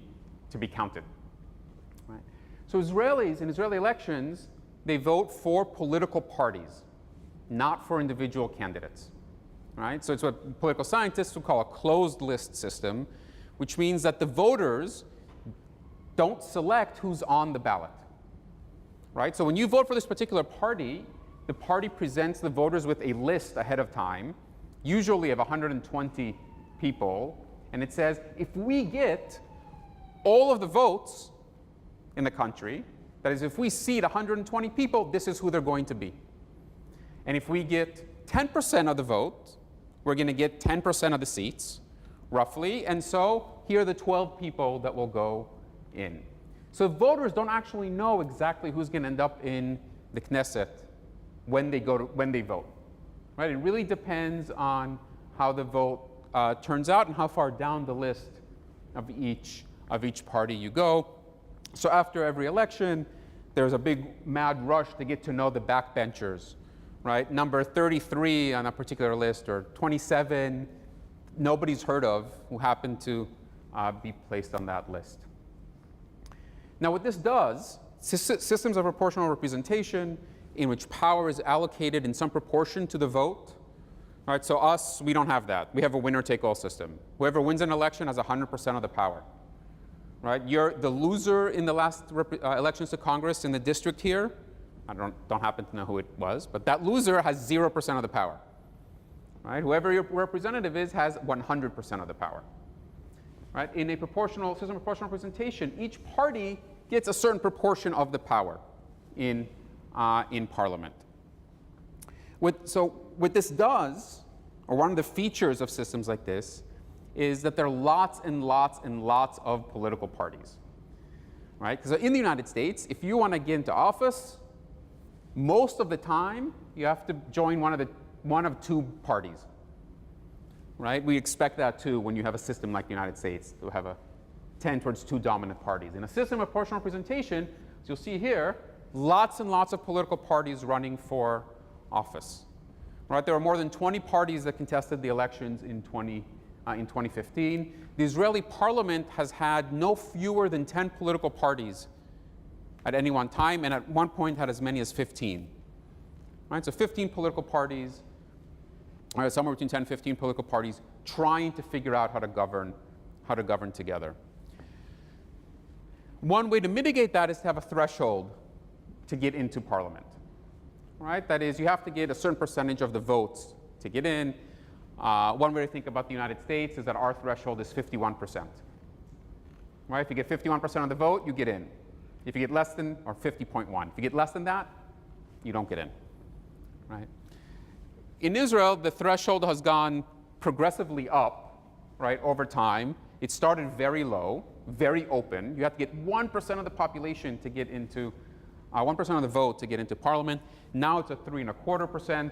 counted. Right? So Israelis in Israeli elections, they vote for political parties, not for individual candidates. Right? So it's what political scientists would call a closed list system, which means that the voters don't select who's on the ballot. Right? So when you vote for this particular party, the party presents the voters with a list ahead of time, usually of 120 people, and it says, if we get all of the votes in the country, that is, if we seat 120 people, this is who they're going to be. And if we get 10% of the vote, we're going to get 10% of the seats, roughly, and so here are the 12 people that will go in. So voters don't actually know exactly who's going to end up in the Knesset when they vote. Right? It really depends on how the vote turns out and how far down the list of each party you go. So after every election, there's a big mad rush to get to know the backbenchers. Right? Number 33 on a particular list, or 27, nobody's heard of, who happen to be placed on that list. Now what this does, systems of proportional representation in which power is allocated in some proportion to the vote. Right? So us, we don't have that. We have a winner-take-all system. Whoever wins an election has 100% of the power. Right? You're the loser in the last elections to Congress in the district here. I don't happen to know who it was, but that loser has 0% of the power. Right? Whoever your representative is has 100% of the power. Right? In a system of proportional representation, each party gets a certain proportion of the power in Parliament. What this does, or one of the features of systems like this, is that there are lots and lots and lots of political parties. Right? Because in the United States, if you want to get into office, most of the time, you have to join one of two parties. Right? We expect that too when you have a system like the United States to have a tend towards two dominant parties. In a system of proportional representation, as you'll see here, lots and lots of political parties running for office. Right? There were more than 20 parties that contested the elections in 2015. The Israeli parliament has had no fewer than 10 political parties at any one time, and at one point had as many as 15. Right? So 15 political parties, or somewhere between 10 and 15 political parties, trying to figure out how to govern together. One way to mitigate that is to have a threshold to get into parliament. Right? That is, you have to get a certain percentage of the votes to get in. One way to think about the United States is that our threshold is 51%. Right? If you get 51% of the vote, you get in. If you get less than, or 50.1. If you get less than that, you don't get in. Right? In Israel, the threshold has gone progressively up, right, over time. It started very low, very open. You have to get 1% of the population to get into, 1% of the vote to get into parliament. Now it's at 3.25%.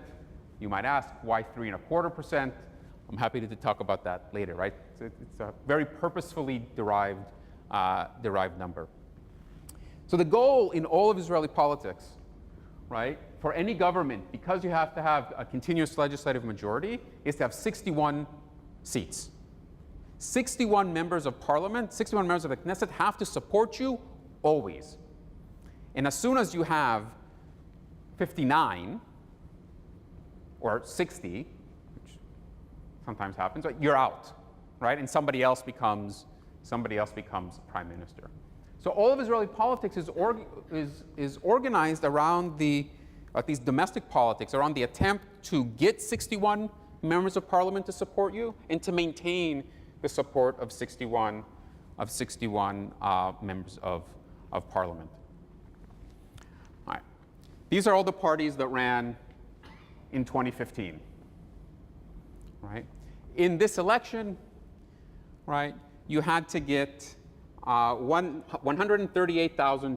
You might ask, why 3.25%? I'm happy to talk about that later, right? It's a very purposefully derived number. So the goal in all of Israeli politics, right, for any government, because you have to have a continuous legislative majority, is to have 61 seats. 61 members of parliament, 61 members of the Knesset have to support you always. And as soon as you have 59 or 60, which sometimes happens, right, you're out, right? And somebody else becomes prime minister. So all of Israeli politics is organized around at least domestic politics, around the attempt to get 61 members of parliament to support you and to maintain the support of 61 members of parliament. All right. These are all the parties that ran in 2015. Right? In this election, right, you had to get 138,000